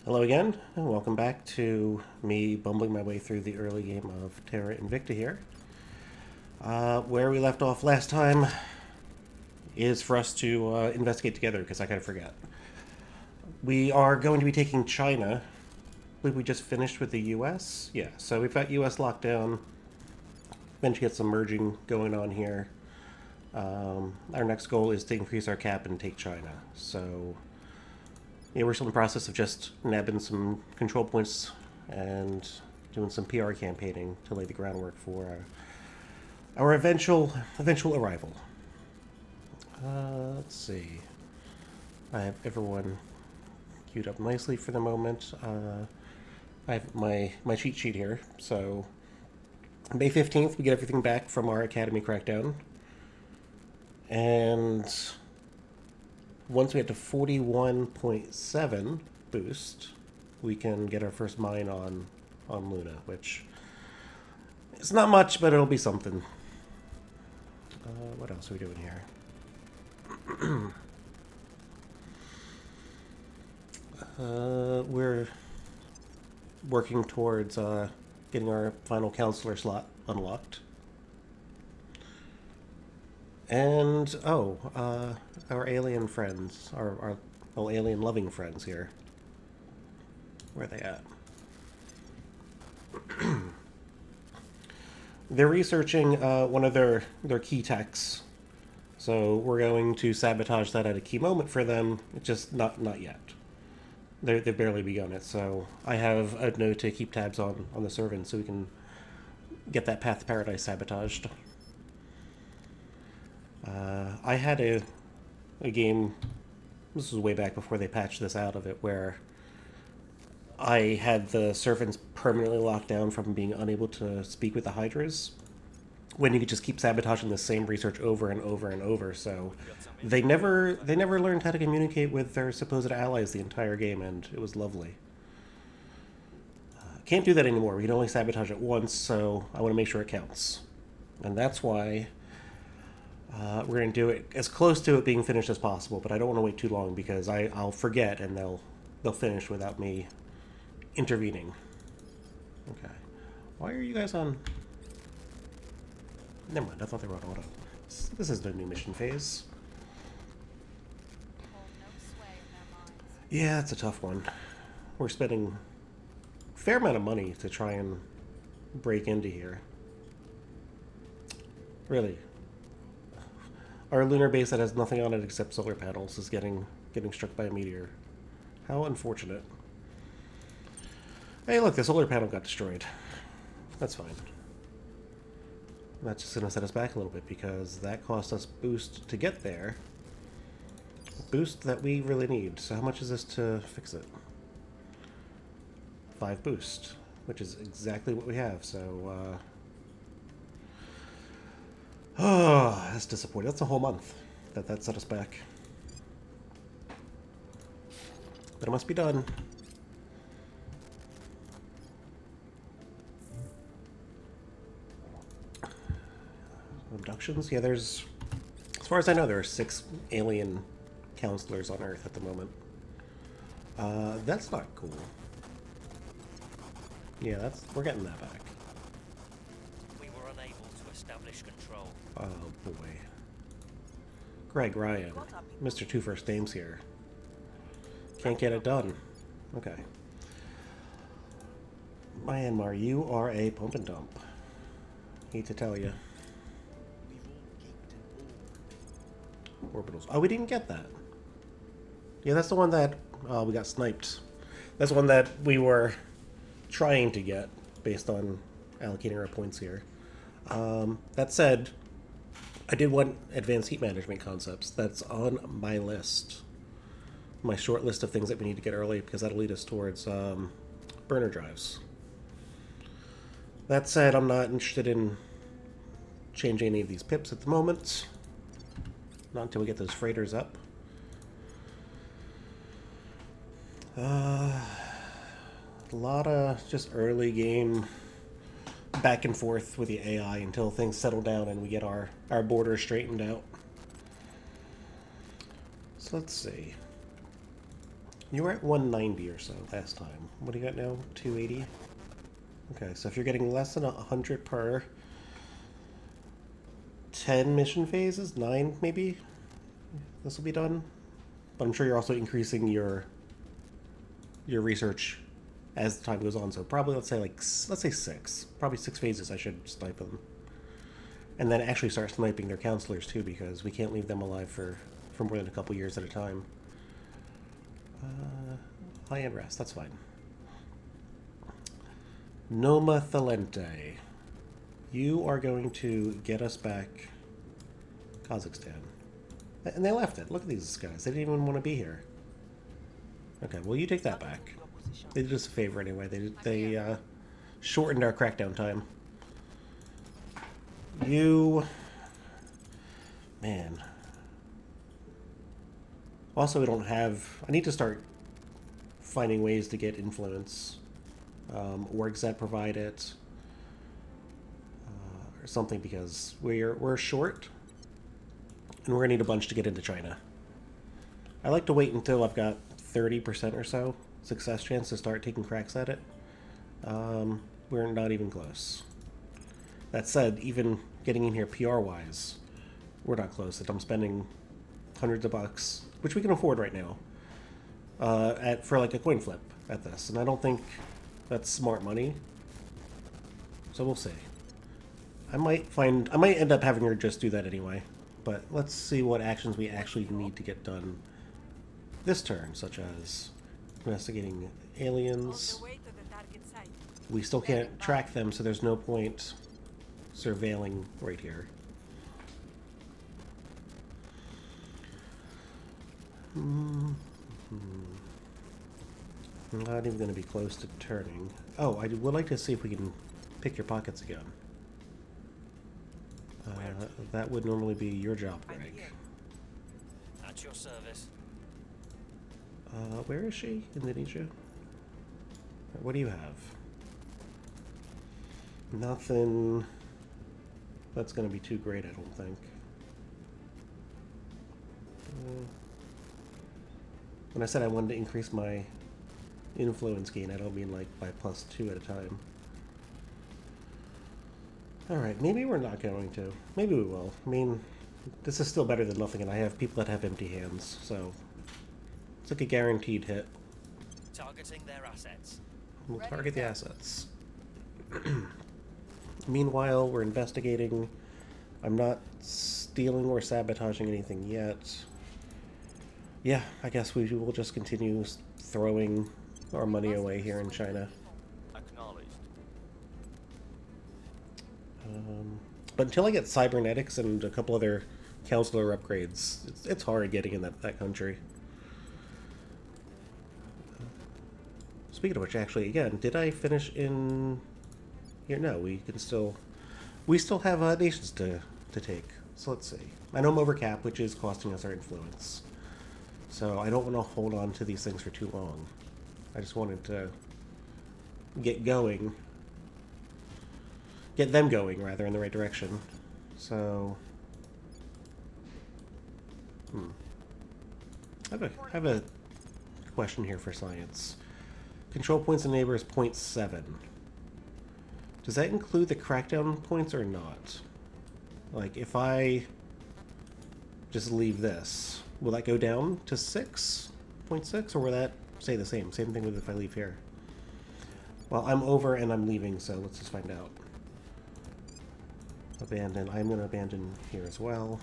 Hello again, and welcome back to me bumbling my way through the early game of Terra Invicta here. Where we left off last time is for us to investigate together, because I kind of forgot. We are going to be taking China. I believe we just finished with the US. Yeah, so we've got US lockdown. Eventually get some merging going on here. Our next goal is to increase our cap and take China. So yeah, we're still in the process of just nabbing some control points and doing some PR campaigning to lay the groundwork for our eventual arrival. Let's see. I have everyone queued up nicely for the moment. I have my cheat sheet here. So May 15th, we get everything back from our Academy crackdown. And once we get to 41.7 boost, we can get our first mine on Luna, which is not much, but it'll be something. What else are we doing here? We're working towards getting our final counselor slot unlocked. And, our alien friends, our alien loving friends here. Where are they at? They're researching one of their key techs. So we're going to sabotage that at a key moment for them, just not yet. They've barely begun it, so I have a note to keep tabs on the servant so we can get that path to paradise sabotaged. I had a game, this was way back before they patched this out of it, where I had the servants permanently locked down from being unable to speak with the Hydras, when you could just keep sabotaging the same research over and over and over. So they never learned how to communicate with their supposed allies the entire game, and it was lovely. Can't do that anymore. We can only sabotage it once, so I want to make sure it counts. And that's why we're going to do it as close to it being finished as possible, but I don't want to wait too long because I'll forget and they'll finish without me intervening. Okay. Why are you guys on... Never mind, I thought they were on auto. This is the new mission phase. Yeah, it's a tough one. We're spending a fair amount of money to try and break into here. Really. Our lunar base that has nothing on it except solar panels is getting struck by a meteor. How unfortunate. Hey, look, the solar panel got destroyed. That's fine. That's just going to set us back a little bit because that cost us boost to get there. Boost that we really need. So how much is this to fix it? 5 boost, which is exactly what we have. So, oh, that's disappointing. That's a whole month that set us back. But it must be done. Abductions? Yeah, there's... As far as I know, there are 6 alien counselors on Earth at the moment. That's not cool. Yeah, we're getting that back. We were unable to establish control. Oh, boy. Greg Ryan. Mr. Two First Names here. Can't get it done. Okay. Myanmar, you are a pump and dump. Hate to tell you. Orbitals. Oh, we didn't get that. Yeah, that's the one that we got sniped. That's one that we were trying to get based on allocating our points here. That said, I did want advanced heat management concepts. That's on my list. My short list of things that we need to get early because that'll lead us towards burner drives. That said, I'm not interested in changing any of these pips at the moment. Not until we get those freighters up. A lot of just early game back and forth with the AI until things settle down and we get our borders straightened out. So let's see. You were at 190 or so last time. What do you got now? 280? Okay, so if you're getting less than 100 per 10 mission phases, 9 maybe, this will be done. But I'm sure you're also increasing your research as the time goes on. So probably let's say 6. Probably 6 phases I should snipe them. And then actually start sniping their counselors too, because we can't leave them alive for more than a couple years at a time. High-end rest, that's fine. Noma Thalente. You are going to get us back Kazakhstan. And they left it. Look at these guys. They didn't even want to be here. Okay, well, you take that back. They did us a favor anyway. They shortened our crackdown time. You... Man. Also, we don't have... I need to start finding ways to get influence. Orgs that provide it. Or something, because we're short. And we're going to need a bunch to get into China. I like to wait until I've got 30% or so success chance to start taking cracks at it. We're not even close. That said, even getting in here PR-wise, we're not close. I'm spending hundreds of bucks, which we can afford right now, for like a coin flip at this. And I don't think that's smart money. So we'll see. I might end up having her just do that anyway. But let's see what actions we actually need to get done this turn, such as investigating aliens. We still can't track them, so there's no point surveilling right here. I'm not even going to be close to turning. Oh, I would like to see if we can pick your pockets again. That would normally be your job, Greg. At your service. Where is she? Indonesia? What do you have? Nothing that's going to be too great, I don't think. When I said I wanted to increase my influence gain, I don't mean like by +2 at a time. Alright, maybe we're not going to. Maybe we will. I mean, this is still better than nothing, and I have people that have empty hands, so it's like a guaranteed hit. Targeting their assets. We'll target the assets. Meanwhile, we're investigating. I'm not stealing or sabotaging anything yet. Yeah, I guess we will just continue throwing our money away here in China. But until I get cybernetics and a couple other counselor upgrades, it's hard getting in that country. Speaking of which, actually, again, did I finish in here? No, we still have nations to take. So let's see. I know I'm over cap, which is costing us our influence. So I don't want to hold on to these things for too long. I just wanted to get going. Get them going, rather, in the right direction. So... I have a question here for science. Control points and neighbor is 0.7. Does that include the crackdown points or not? Like, if I just leave this, will that go down to 6.6, or will that stay the same? Same thing with if I leave here. Well, I'm over and I'm leaving, so let's just find out. Abandon. I'm going to abandon here as well.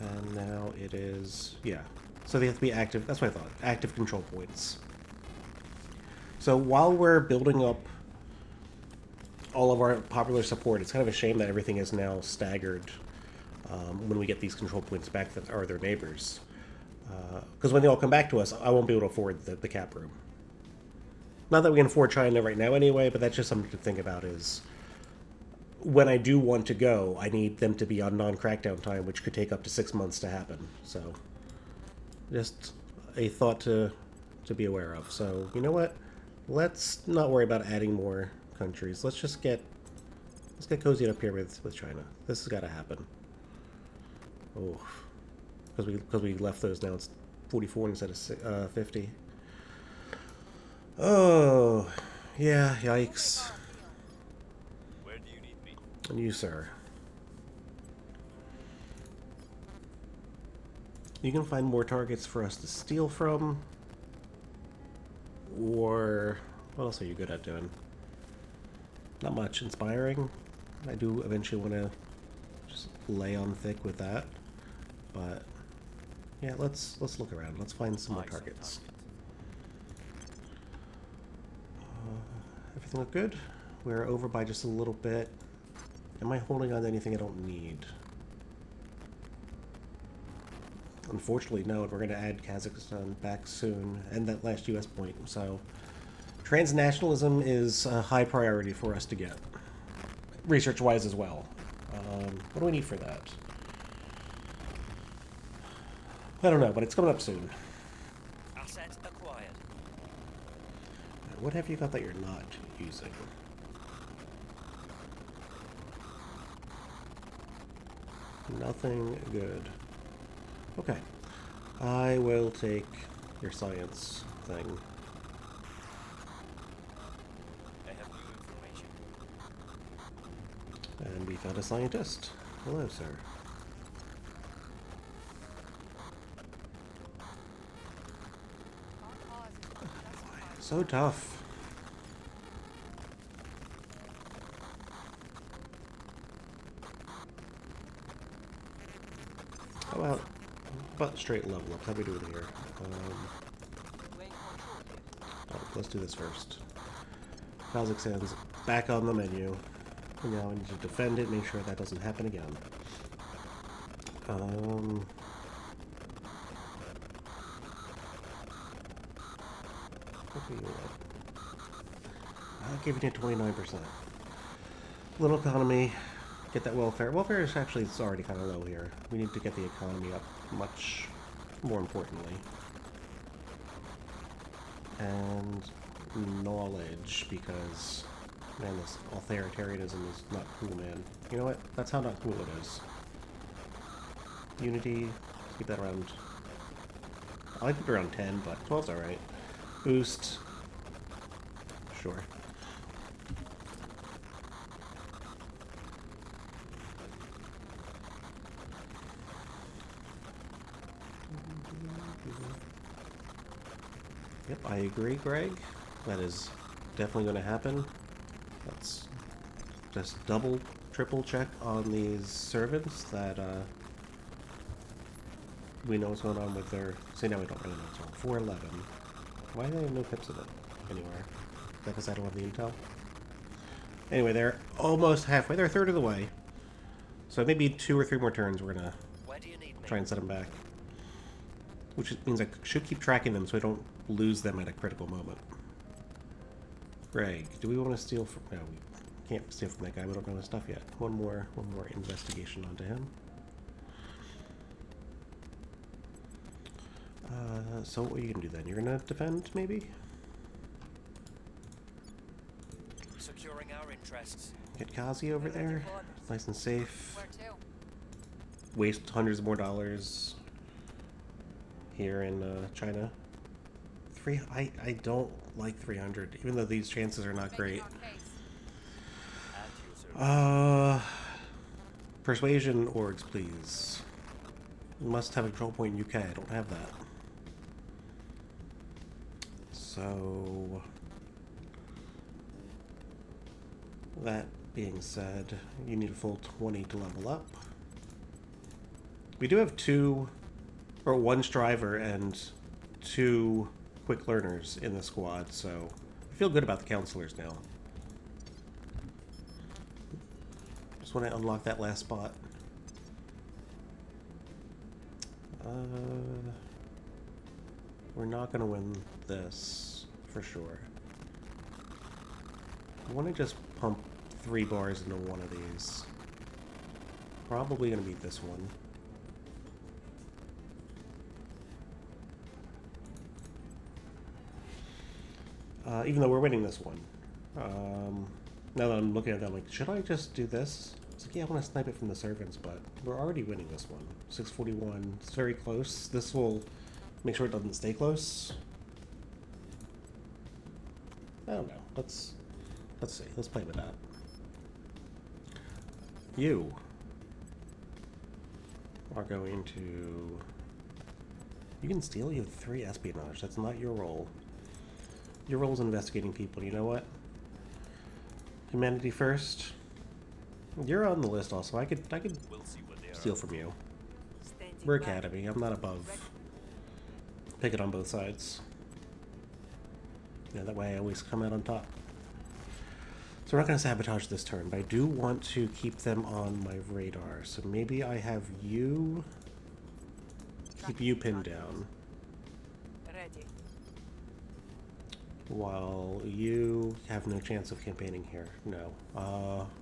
And now it is... yeah. So they have to be active. That's what I thought. Active control points. So while we're building up all of our popular support, it's kind of a shame that everything is now staggered when we get these control points back that are their neighbors. Because when they all come back to us, I won't be able to afford the cap room. Not that we can afford China right now anyway, but that's just something to think about is when I do want to go, I need them to be on non-crackdown time, which could take up to 6 months to happen. So just a thought to be aware of. So you know what? Let's not worry about adding more countries. Let's get cozied up here with China. This has got to happen. Oh. Because we left those. Now it's 44 instead of 50. Oh, yeah, yikes. Where do you need me? And you, sir. You can find more targets for us to steal from. Or what else are you good at doing? Not much. Inspiring. I do eventually want to just lay on thick with that. But yeah, let's look around. Let's find some more targets. Everything look good? We're over by just a little bit. Am I holding on to anything I don't need? Unfortunately, no, and we're going to add Kazakhstan back soon, and that last US point, so transnationalism is a high priority for us to get, research-wise as well. What do we need for that? I don't know, but it's coming up soon. Asset acquired. What have you got that you're not using? Nothing good. Okay. I will take your science thing. I have new information. And we found a scientist. Hello, sir. So tough. How about straight level up? How are we doing here? Oh, let's do this first. Kazakhstan's back on the menu. And now we need to defend it, make sure that doesn't happen again. What do you want? I'll give you 29%. Little economy. Get that welfare. Welfare is actually, it's already kind of low here. We need to get the economy up much more importantly. And knowledge, because, man, this authoritarianism is not cool, man. You know what? That's how not cool it is. Unity, let's keep that around. I like it around 10, but 12's alright. Boost. Sure. Yep, I agree, Greg. That is definitely going to happen. Let's just double, triple check on these servants that we know what's going on with their... See, now we don't really know what's wrong. 411. Why do they have no pips in it anywhere? Is that because I don't have the intel? Anyway, they're almost halfway. They're a third of the way. So maybe 2 or 3 more turns we're going to try and set them back. Which means I should keep tracking them so I don't lose them at a critical moment. Greg, do we want to steal from... No, we can't steal from that guy. We don't know his stuff yet. One more investigation onto him. So what are you going to do then? You're going to defend, maybe? Securing our interests. Get Kazi over there. Nice and safe. Where to? Waste hundreds of more dollars here in China. I don't like 300, even though these chances are not great. Persuasion orgs, please. You must have a control point in UK. I don't have that. So, that being said, you need a full 20 to level up. We do have 1 striver and 2 quick learners in the squad, so I feel good about the counselors now. Just want to unlock that last spot. We're not going to win this, for sure. I want to just pump 3 bars into one of these. Probably going to beat this one. Even though we're winning this one. Now that I'm looking at that, I'm like, should I just do this? It's like, yeah, I want to snipe it from the servants, but we're already winning this one. 641. It's very close. This will make sure it doesn't stay close. I don't know. Let's see. Let's play with that. You are going to... You can steal. You have 3 espionage. That's not your role. Your role is investigating people. You know what? Humanity first. You're on the list also. I could We'll see what they are steal up from to. you. We're Academy. I'm not above. Pick it on both sides. Yeah, that way I always come out on top. So we're not going to sabotage this turn, but I do want to keep them on my radar. So maybe I have you... Keep you pinned down. Ready. While you have no chance of campaigning here. No.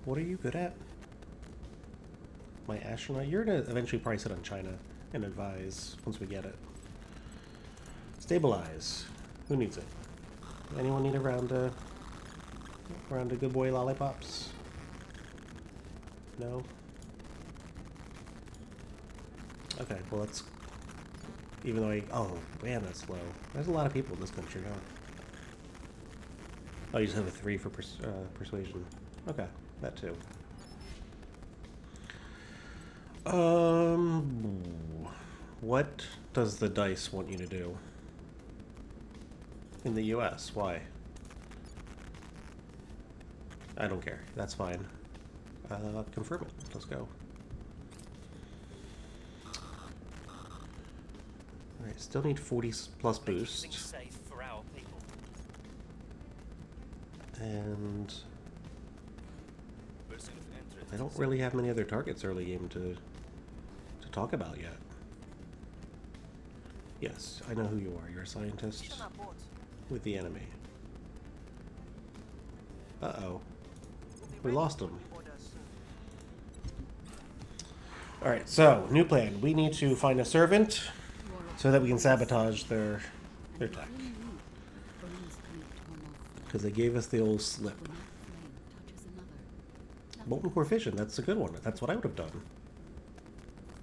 What are you good at? My astronaut? You're going to eventually probably sit on China and advise once we get it. Stabilize. Who needs it? Anyone need a round of good boy lollipops? No? Okay, well let's... Even though I... Oh, man, that's low. There's a lot of people in this country, huh? Oh, you just have a 3 for persuasion. Okay, that too. What does the dice want you to do? In the US, why? I don't care. That's fine. Confirm it. Let's go. Alright, still need 40 plus Making boost. things safe for our people. And Person of interest. I don't really have many other targets early game to talk about yet. Yes, I know who you are. You're a scientist with the enemy. Uh-oh. We lost him. Alright, so, new plan. We need to find a servant so that we can sabotage their tech. Because they gave us the old slip. Molten core fission, that's a good one. That's what I would have done.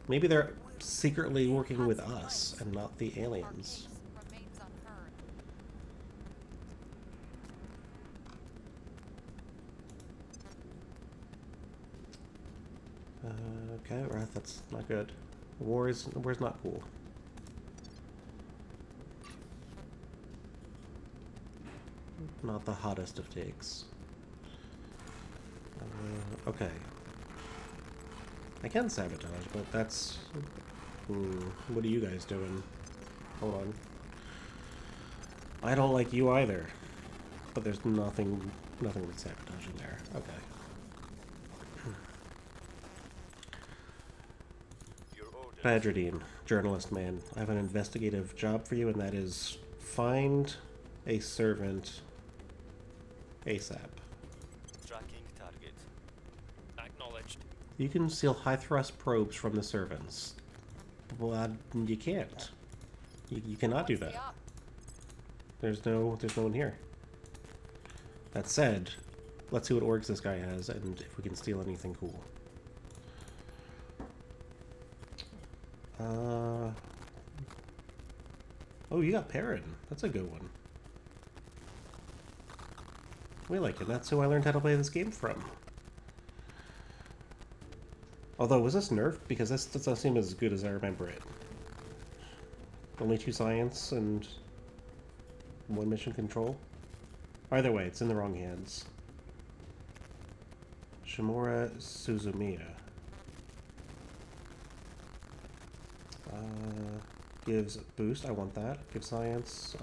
Maybe they're secretly working with us and not the aliens. Okay, Wrath, that's not good. War's not cool. Not the hottest of takes. Okay. I can sabotage, but that's... what are you guys doing? Hold on. I don't like you either. But there's nothing with sabotaging there. Okay. Your orders. Badgerdine, journalist man. I have an investigative job for you, and that is find a servant ASAP. Tracking target. Acknowledged. You can steal high-thrust probes from the servants. Well, you can't. You cannot do that. There's no one here. That said, let's see what orgs this guy has, and if we can steal anything cool. Oh, you got Perrin. That's a good one. We like him. That's who I learned how to play this game from. Although, was this nerfed? Because this doesn't seem as good as I remember it. Only 2 science and 1 mission control. Either way, it's in the wrong hands. Shimura Suzumiya. Gives boost. I want that. Gives science.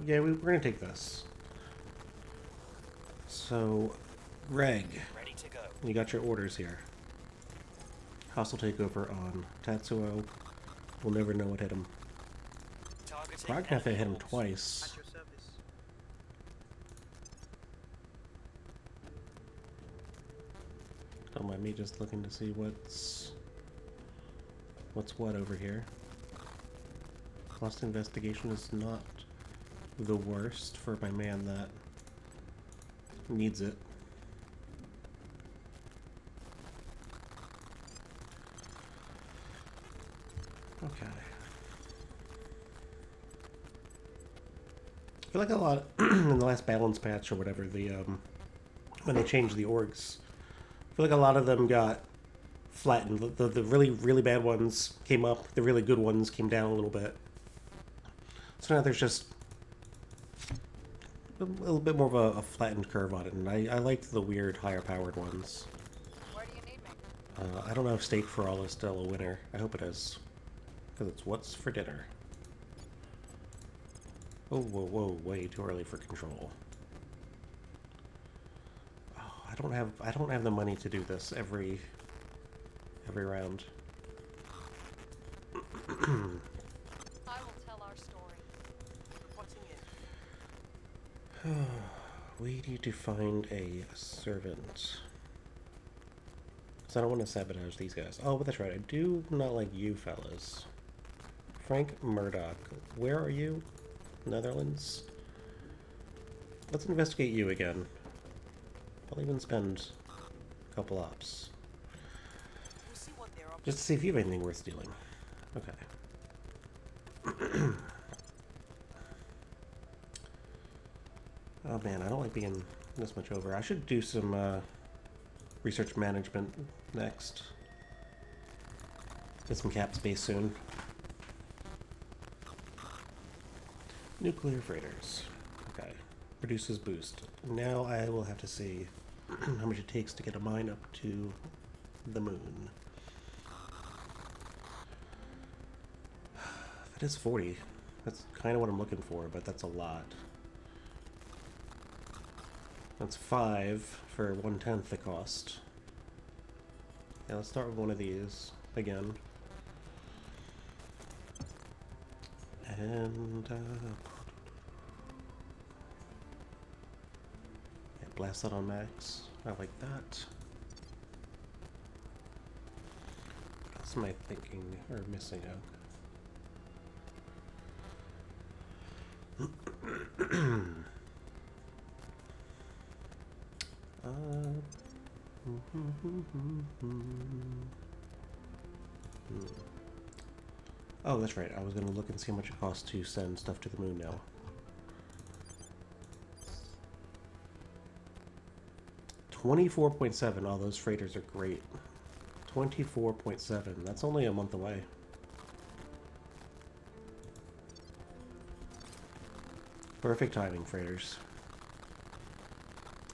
Yeah, we're gonna take this. So, Reg, Ready to go. you got your orders here. Hostile takeover on Tatsuo. We'll never know what hit him. Targeting Probably gonna have to hit him enemy twice. At your service. Don't mind me just looking to see what's what over here. Cost investigation is not the worst for my man that needs it. Okay. I feel like a lot in the last balance patch or whatever, when they changed the orgs, I feel like a lot of them got flattened. The really, really bad ones came up, the really good ones came down a little bit. So now there's just a little bit more of a flattened curve on it, and I liked the weird higher powered ones. Where do you need me? I don't know if Steak for All is still a winner. I hope it is. Because it's what's for dinner. Oh, whoa, whoa, way too early for control. Oh, I don't have the money to do this every round. I will tell our story. Reporting in. We need to find a servant. Because I don't want to sabotage these guys. Oh, but that's right. I do not like you fellas. Frank Murdoch. Where are you? Netherlands? Let's investigate you again. I'll even spend a couple ops. We'll see what they're up Just to see if you have anything worth stealing. Okay. Oh man, I don't like being this much over. I should do some research management next. Get some cap space soon. Nuclear freighters. Okay. Produces boost. Now I will have to see how much it takes to get a mine up to the moon. That is 40. That's kind of what I'm looking for, but that's a lot. That's 5 for 1/10 the cost. Yeah, let's start with one of these again. And yeah, blast that on max. I like that. What else am I thinking or missing out? Oh, that's right. I was going to look and see how much it costs to send stuff to the moon now. $24.7. Oh, those freighters are great. 24.7. That's only a month away. Perfect timing, freighters.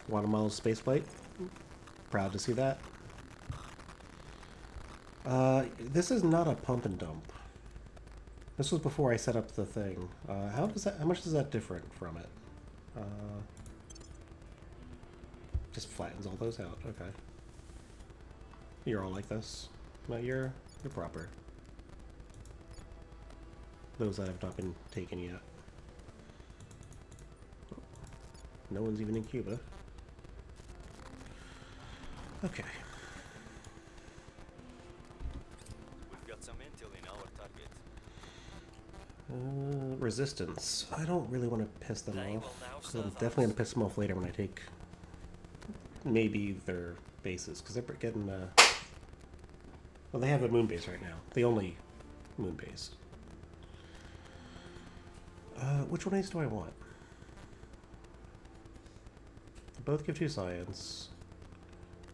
Guatemala's spaceflight. Proud to see that. This is not a pump and dump. This was before I set up the thing. How much is that different from it? Just flattens all those out. Okay. You're all like this. No, you're proper. Those that have not been taken yet. No one's even in Cuba. Okay. We've got some intel in our target. Resistance. I don't really want to piss them They off. will now So I'm serve definitely us. going to piss them off later when I take maybe their bases. Because they're getting... well, they have a moon base right now. The only moon base. Which one of these do I want? They both give 2 science.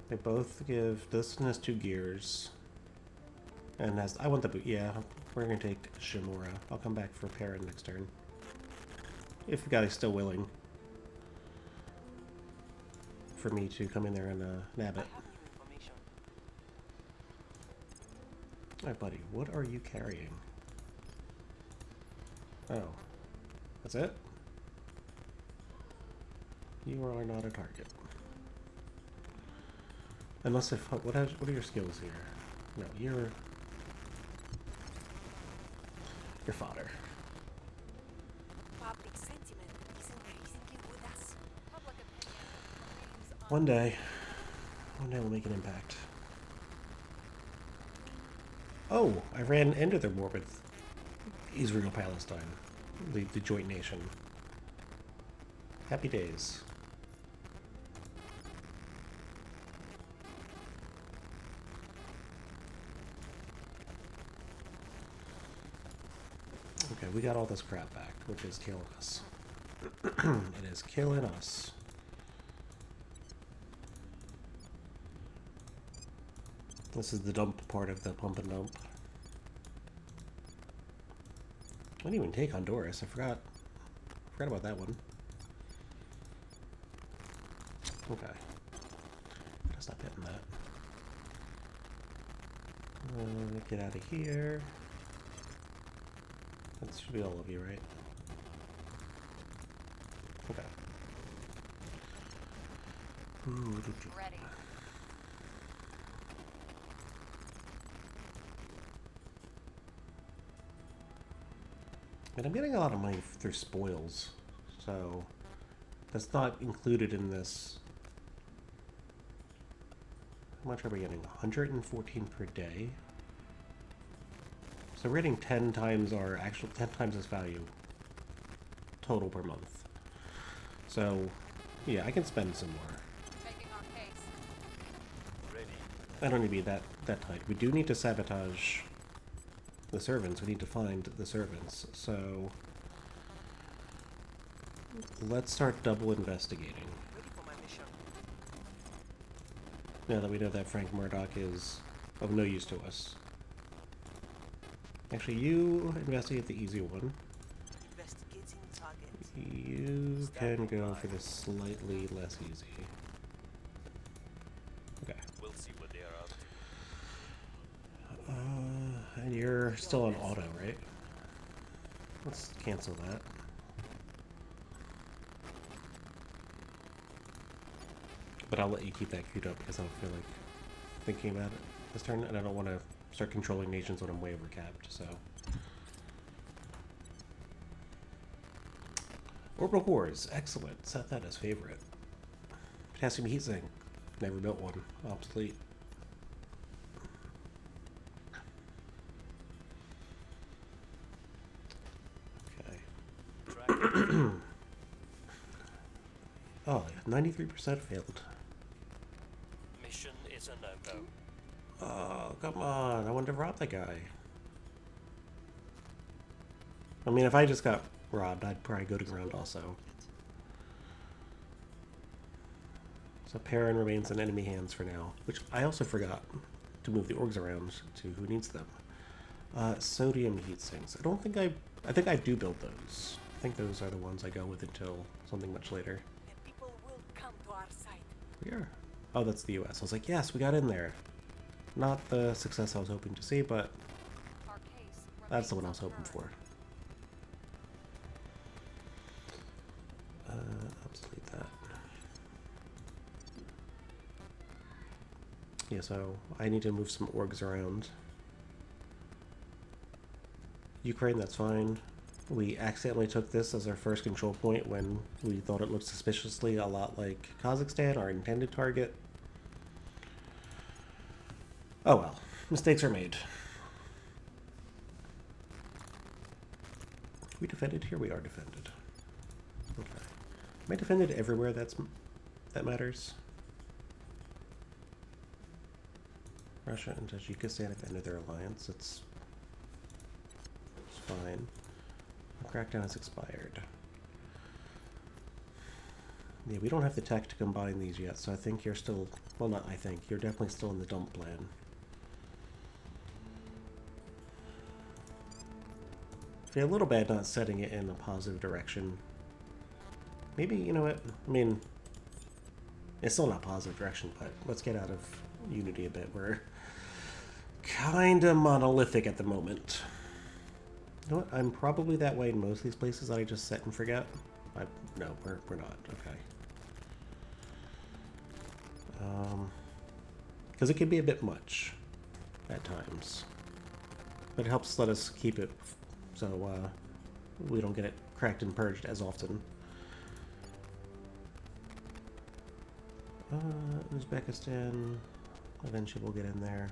They both give... This one has 2 gears. And has... I want the boot. Yeah, we're going to take Shimura. I'll come back for Terra next turn. If the guy's still willing. For me to come in there and nab it. Alright, buddy. What are you carrying? Oh. That's it? You are not a target. Unless if... What are your skills here? No, you're fodder. Public sentiment is increasingly with us. Public opinion remains One day we'll make an impact. Oh, I ran into their war with Israel-Palestine, the joint nation. Happy days. Okay, we got all this crap back, which is killing us. It is killing us. This is the dump part of the pump and dump. I didn't even take Honduras. I forgot about that one. Okay. Gotta stop hitting that. Get out of here. That should be all of you, right? Okay. Ready. And I'm getting a lot of money through spoils, so that's not included in this. How much are we getting? 114 per day. So we're getting 10 times our actual 10 times this value total per month. So yeah, I can spend some more. Making our case. Ready. I don't need to be that tight. We do need to sabotage the servants. We need to find the servants. So let's start double investigating. Ready for my mission. Now that we know that Frank Murdoch is of no use to us. Actually, you investigate the easy one. Investigating target. You can go for the slightly less easy. Okay. We'll see what they are up to. And you're still on auto, right? Let's cancel that. But I'll let you keep that queued up because I don't feel like thinking about it this turn, and I don't want to start controlling nations when I'm way overcapped, so. Orbital cores, excellent. Set that as favorite. Potassium heat sink, never built one, obsolete. Okay. Oh, 93% failed. Mission is a no-go. Oh, come on. I wanted to rob that guy. I mean, if I just got robbed, I'd probably go to ground also. So Perrin remains in enemy hands for now, which I also forgot to move the orgs around to who needs them. Sodium heat sinks. I think I do build those. I think those are the ones I go with until something much later. The people will come to our side. We are. Oh, that's the US. I was like, yes, we got in there. Not the success I was hoping to see, but Our case that's the one I remains was hoping unheard. for. Obsolete that. Yeah, so I need to move some orgs around. Ukraine, that's fine. We accidentally took this as our first control point when we thought it looked suspiciously a lot like Kazakhstan, our intended target. Oh well, mistakes are made. We defended? Here we are defended. Okay. Am I defended everywhere that matters? Russia and Tajikistan have ended their alliance. It's fine. The crackdown has expired. Yeah, we don't have the tech to combine these yet, so I think you're still... Well, not I think. You're definitely still in the dump plan. I feel a little bad not setting it in a positive direction. Maybe, you know what? I mean, it's still not positive direction, but let's get out of Unity a bit. We're kinda monolithic at the moment. You know what? I'm probably that way in most of these places that I just set and forget. No, we're not. Okay. Because it can be a bit much at times. But it helps let us keep it so we don't get it cracked and purged as often. Uzbekistan, eventually we'll get in there.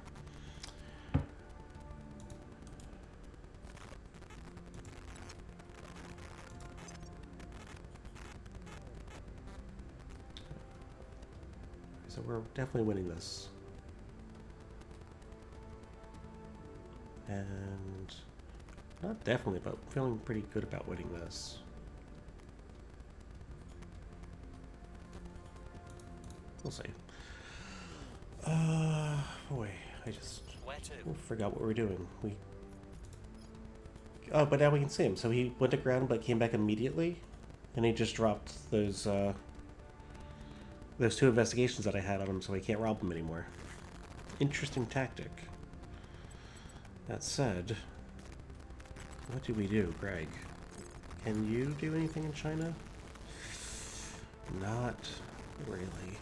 So we're definitely winning this. And Not definitely, but feeling pretty good about winning this. We'll see. Boy, I just Where to? forgot what we were doing. Oh, but now we can see him. So he went to ground, but came back immediately, and he just dropped those 2 investigations that I had on him, so I can't rob him anymore. Interesting tactic. That said, what do we do, Greg? Can you do anything in China? Not really.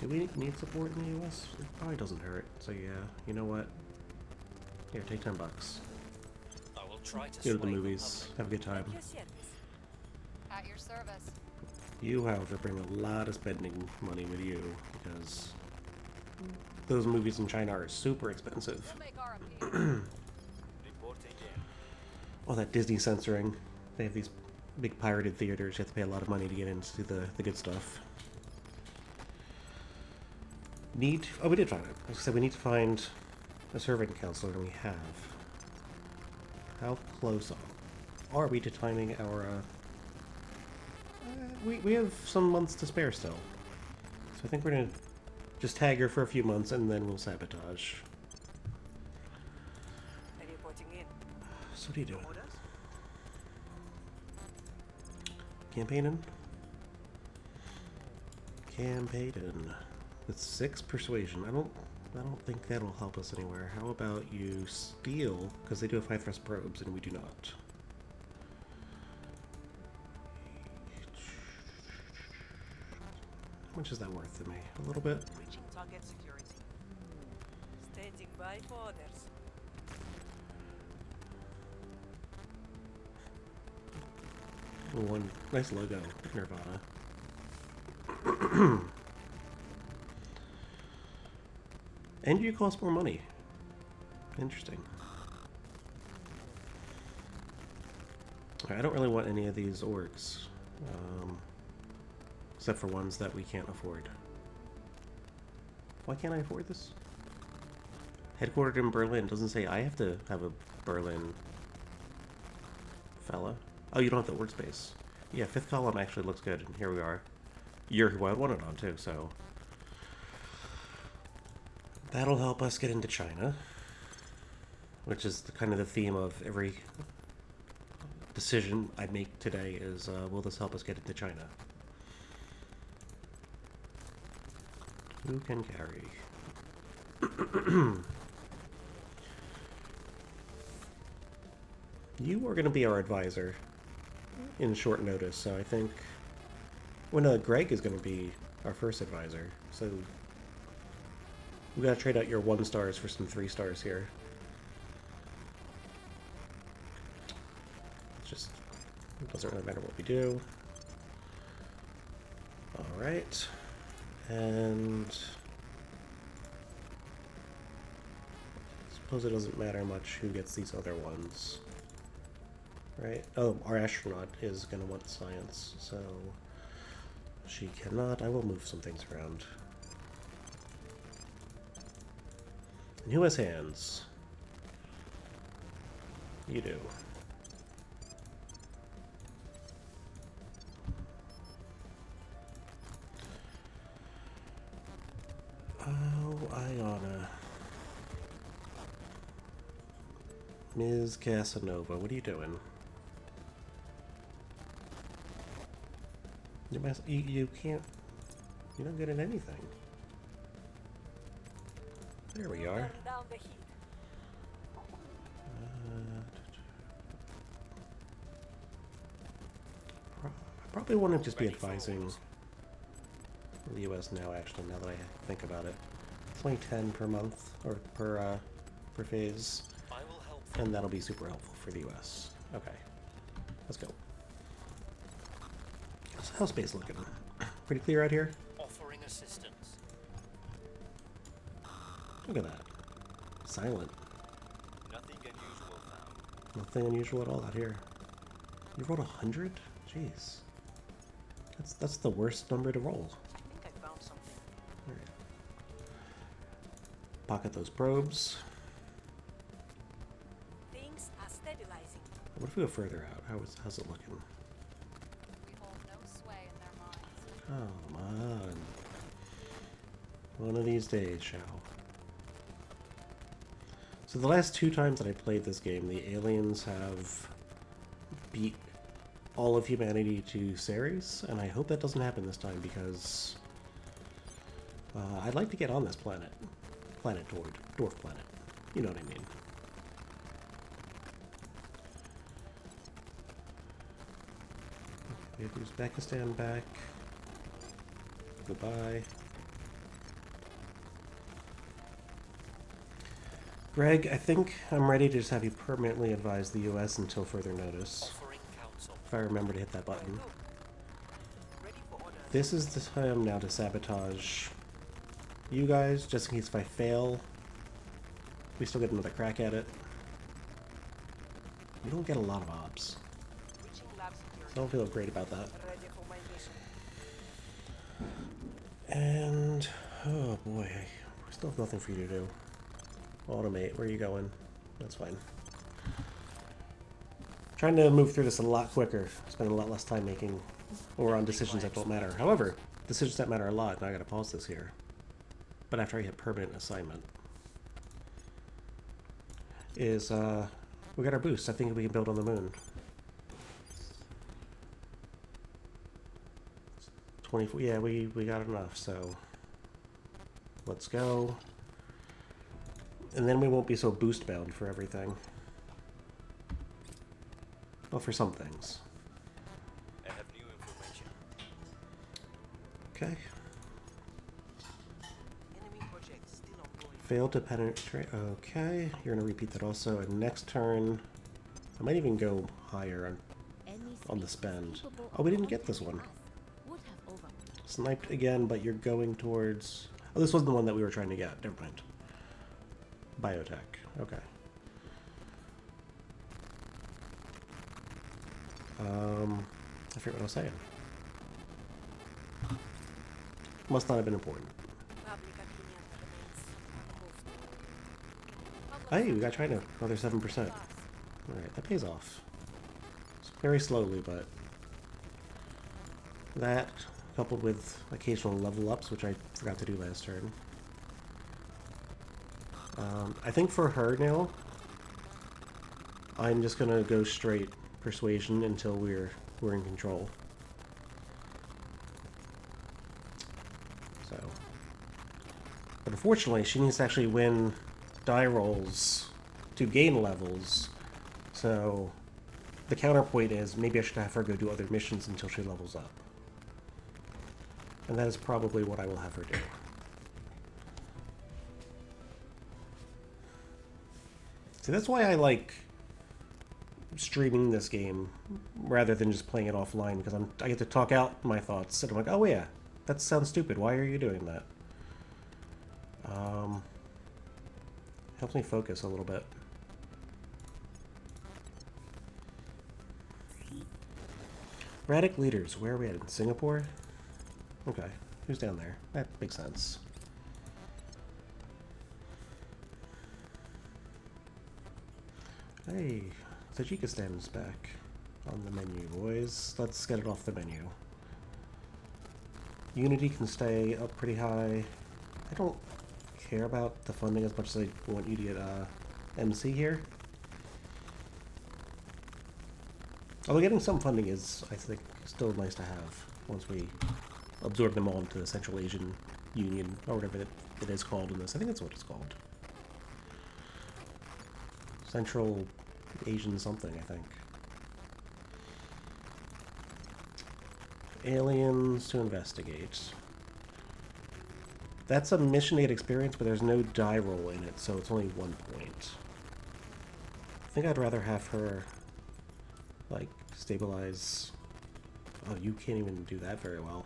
Do we need support in the US? It probably doesn't hurt. So yeah, you know what? Here, take $10. I will try to Go to the sway movies. public. Have a good time. Your service. At your service. You, however, bring a lot of spending money with you because those movies in China are super expensive. We'll make our appeal. Reporting in. All that Disney censoring. They have these big pirated theaters. You have to pay a lot of money to get into the good stuff. Oh, we did find it. Like I said, we need to find a servant counselor, and we have. How close are we to timing our... we have some months to spare still. So I think we're going to just tag her for a few months, and then we'll sabotage. Reporting in. So what are you doing? Orders? Campaigning? Campaigning. With 6 persuasion. I don't think that'll help us anywhere. How about you steal? Because they do have 5 thrust probes, and we do not. How much is that worth to me? A little bit? Breaching target security. Standing by for orders. One nice logo, Nirvana. And you cost more money. Interesting. I don't really want any of these orcs. Except for ones that we can't afford. Why can't I afford this? Headquartered in Berlin. Doesn't say I have to have a Berlin fella. Oh, you don't have the workspace. Yeah, 5th column actually looks good. And here we are. You're who I want it on too, so... That'll help us get into China. Which is kind of the theme of every decision I make today is, will this help us get into China? Who can carry? You are going to be our advisor in short notice, so I think... Well, no, Greg is going to be our first advisor, so... We gotta trade out your 1 stars for some 3 stars here. It's just... It doesn't really matter what we do. Alright. And... I suppose it doesn't matter much who gets these other ones. Right? Oh, our astronaut is gonna want science, so... She cannot. I will move some things around. And who has hands? You do. Oh, Iona. Ms. Casanova, what are you doing? You can't... You're not good at anything. There we are. Down the heat. I probably want to just be advising the US now, actually, now that I think about it. It's only 10 per month, or per phase, I will help. and that'll be super helpful for the US. Okay, let's go. How's space looking? Pretty clear out here? Offering assistance. Look at that. Silent. Nothing unusual found. Nothing unusual at all out here. You rolled 100? Jeez. That's the worst number to roll. I think I found something. All right. Pocket those probes. Things are stabilizing. What if we go further out? How's it looking? We hold no sway in their minds. Come on. One of these days, shall. So the last 2 times that I played this game, the aliens have beat all of humanity to Ceres, and I hope that doesn't happen this time because I'd like to get on this planet. Planet Dwarf planet. You know what I mean. We have Uzbekistan back. Goodbye. Greg, I think I'm ready to just have you permanently advise the US until further notice. Offering counsel. If I remember to hit that button. Go. Ready for orders. This is the time now to sabotage you guys, just in case if I fail, we still get another crack at it. We don't get a lot of ops. Reaching lab security. So I don't feel great about that. Ready for my mission. And, oh boy, we still have nothing for you to do. Automate, where are you going? That's fine. Trying to move through this a lot quicker, spend a lot less time making or on decisions that don't matter. However, decisions that matter a lot, and I gotta pause this here. But after I hit permanent assignment, is we got our boost. I think we can build on the moon. 24, yeah, we got enough, so let's go. And then we won't be so boost bound for everything. Well, for some things. I have new information. Okay. Enemy project still ongoing. Failed to penetrate. Okay, you're gonna repeat that also. And next turn, I might even go higher on the spend. Oh, we didn't get this one. Sniped again, but you're going towards... Oh, this wasn't the one that we were trying to get. Never mind. Biotech. Okay. I forget what I was saying. Must not have been important. Public opinion remains Hey, we got China. Another 7%. Alright, that pays off. It's very slowly, but... That, coupled with occasional level ups, which I forgot to do last turn. I think for her now, I'm just gonna go straight persuasion until we're in control. So, but unfortunately, she needs to actually win die rolls to gain levels. So, the counterpoint is maybe I should have her go do other missions until she levels up, and that is probably what I will have her do. See, that's why I like streaming this game rather than just playing it offline, because I get to talk out my thoughts, and I'm like, oh yeah, that sounds stupid. Why are you doing that? Helps me focus a little bit. Radic leaders, where are we at? In Singapore? Okay, who's down there? That makes sense. Hey, Tajikistan is back on the menu, boys. Let's get it off the menu. Unity can stay up pretty high. I don't care about the funding as much as I want you to get MC here. Although getting some funding is, I think, still nice to have once we absorb them all into the Central Asian Union, or whatever it is called in this. I think that's what it's called. Central Asian something, I think. Aliens to investigate. That's a mission 8 experience, but there's no die roll in it, so it's only 1 point. I think I'd rather have her, like, stabilize... Oh, you can't even do that very well.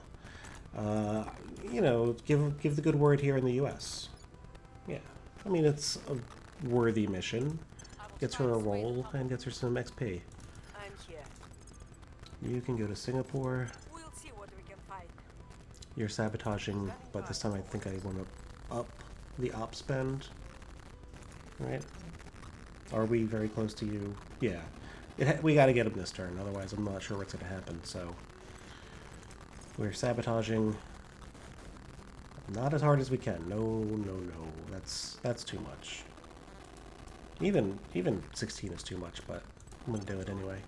You know, give the good word here in the US. Yeah. I mean, it's a worthy mission. Gets her a roll and gets her some XP. I'm here. You can go to Singapore. We'll see what we can you're sabotaging, but this time I think I want to up the op spend. Right? Are we very close to you? Yeah. We gotta get him this turn, otherwise I'm not sure what's gonna happen, so... We're sabotaging... Not as hard as we can. No, no, no. That's too much. Even 16 is too much, but I'm gonna do it anyway.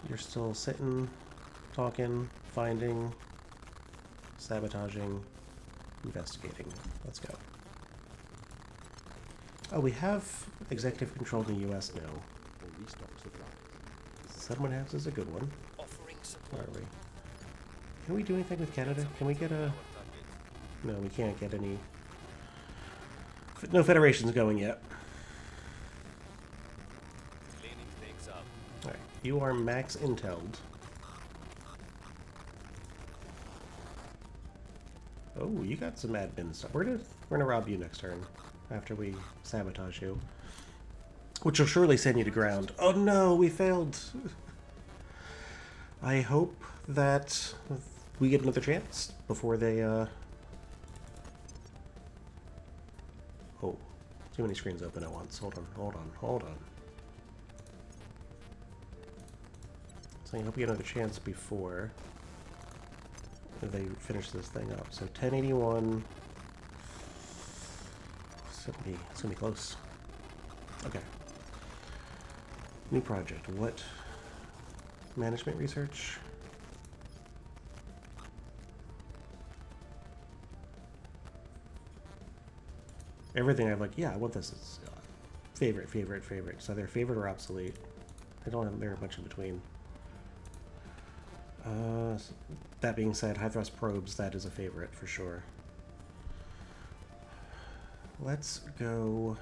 You're still sitting, talking, finding, sabotaging, investigating. Let's go. Oh, we have executive control in the US now. Settlement House is a good one. Offering Where support. are we? Can we do anything with Canada? Can we get a... No, we can't get any... No Federation's going yet. Cleaning things up. Alright, you are max intel'd. Oh, you got some admin stuff. We're gonna rob you next turn, after we sabotage you. Which will surely send you to ground. Oh no, we failed! I hope that we get another chance before they, Oh, too many screens open at once. Hold on. So I hope we get another chance before they finish this thing up. So 1081. It's gonna be close. Okay. New project. What? Management research? Everything I'm like, yeah, I want this. It's favorite. It's either favorite or obsolete. I don't have very much in between. That being said, high thrust probes, that is a favorite for sure. Let's go.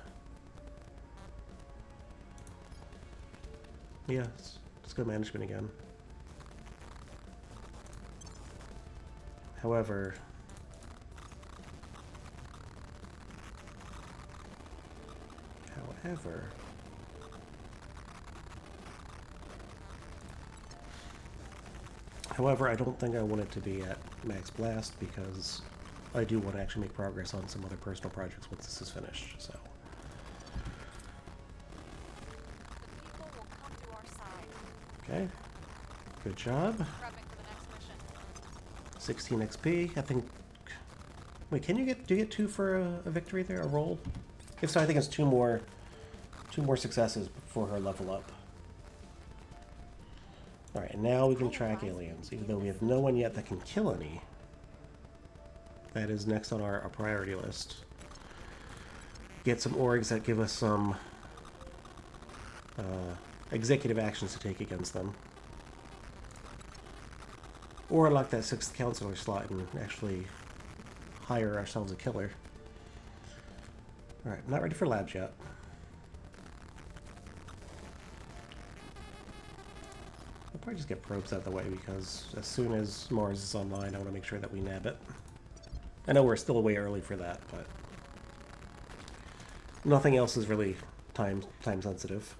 Yeah, let's go management again. However, I don't think I want it to be at max blast because I do want to actually make progress on some other personal projects once this is finished, so. The people will come to our side. Okay, good job. Prepping for the next mission. 16 XP, I think. Wait, do you get 2 for a victory there, a roll? If so, I think it's two more successes before her level up. Alright, and now we can track aliens, even though we have no one yet that can kill any. That is next on our priority list. Get some orgs that give us some executive actions to take against them. Or unlock that 6th counselor slot and actually hire ourselves a killer. Alright, not ready for labs yet. I'll probably just get probes out of the way because as soon as Mars is online, I want to make sure that we nab it. I know we're still way early for that, but nothing else is really time sensitive.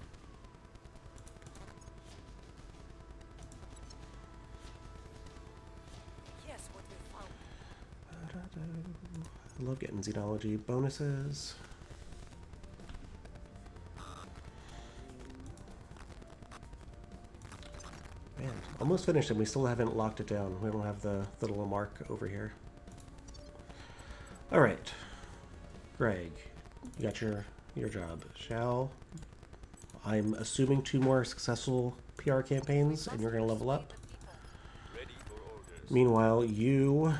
Yes, what we found. I love getting xenology bonuses. Man, almost finished and we still haven't locked it down. We don't have the little mark over here. Alright. Greg, you got your job. I'm assuming 2 more successful PR campaigns and you're going to level up. Ready for orders. Meanwhile, you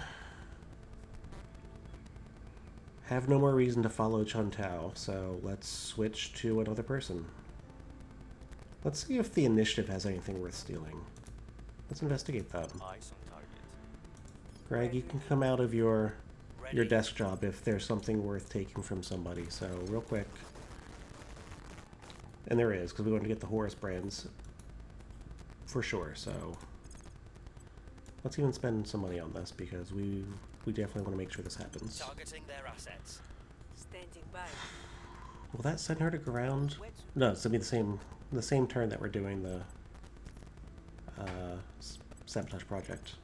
have no more reason to follow Chun Tao, so let's switch to another person. Let's see if the initiative has anything worth stealing. Let's investigate that. Eyes on target. Greg, you can come out of your Ready. desk job if there's something worth taking from somebody. So, real quick. And there is, because we want to get the Horus brands for sure, so let's even spend some money on this because we definitely want to make sure this happens. Targeting their assets. Standing by. Will that send her to ground? No, it's gonna be the same the same turn that we're doing the sabotage project.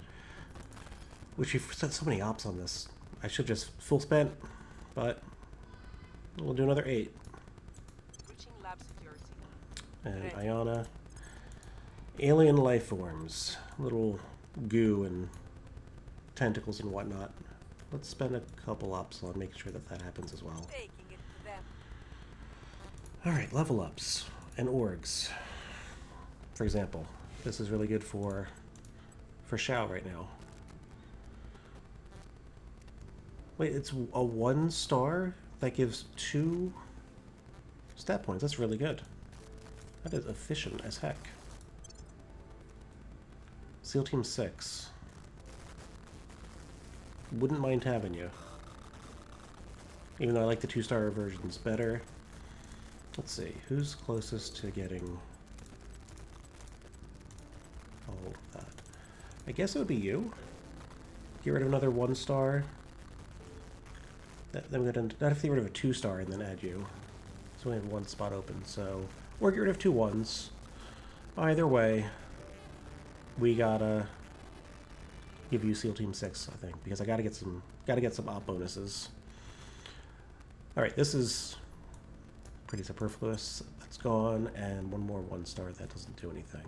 Which we've set so many ops on this. I should just full spent, but we'll do another 8. Switching lab security. And Ready. Iona. Alien life forms. Little goo and tentacles and whatnot. Let's spend a couple ops on making sure that that happens as well. Taking it to them. Alright, level ups and orgs. For example, this is really good for Shao right now. Wait, it's a 1 star that gives 2 stat points. That's really good. That is efficient as heck. SEAL Team 6. Wouldn't mind having you. Even though I like the 2-star versions better. Let's see, who's closest to getting all of that? I guess it would be you. Get rid of another 1-star. Then we're gonna not have to get rid of a 2-star and then add you. So we have 1 spot open, so or get rid of 2 1s. Either way, we gotta give you SEAL Team 6, I think, because I gotta get some op bonuses. Alright, this is pretty superfluous. That's gone, and 1 more 1-star that doesn't do anything.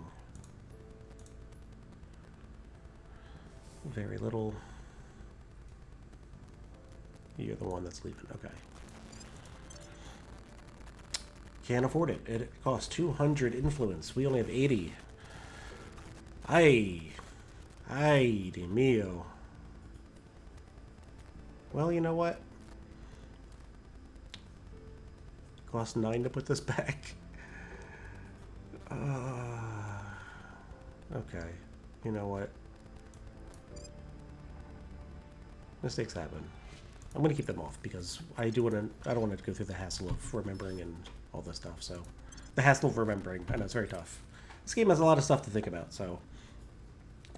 Very little. You're the one that's leaving. Okay. Can't afford it. It costs 200 influence. We only have 80. Ay de mio. Well, you know what? Cost 9 to put this back. Okay. You know what? Mistakes happen. I'm gonna keep them off because I don't want to go through the hassle of remembering and all this stuff. So, the hassle of remembering, I know it's very tough. This game has a lot of stuff to think about. So,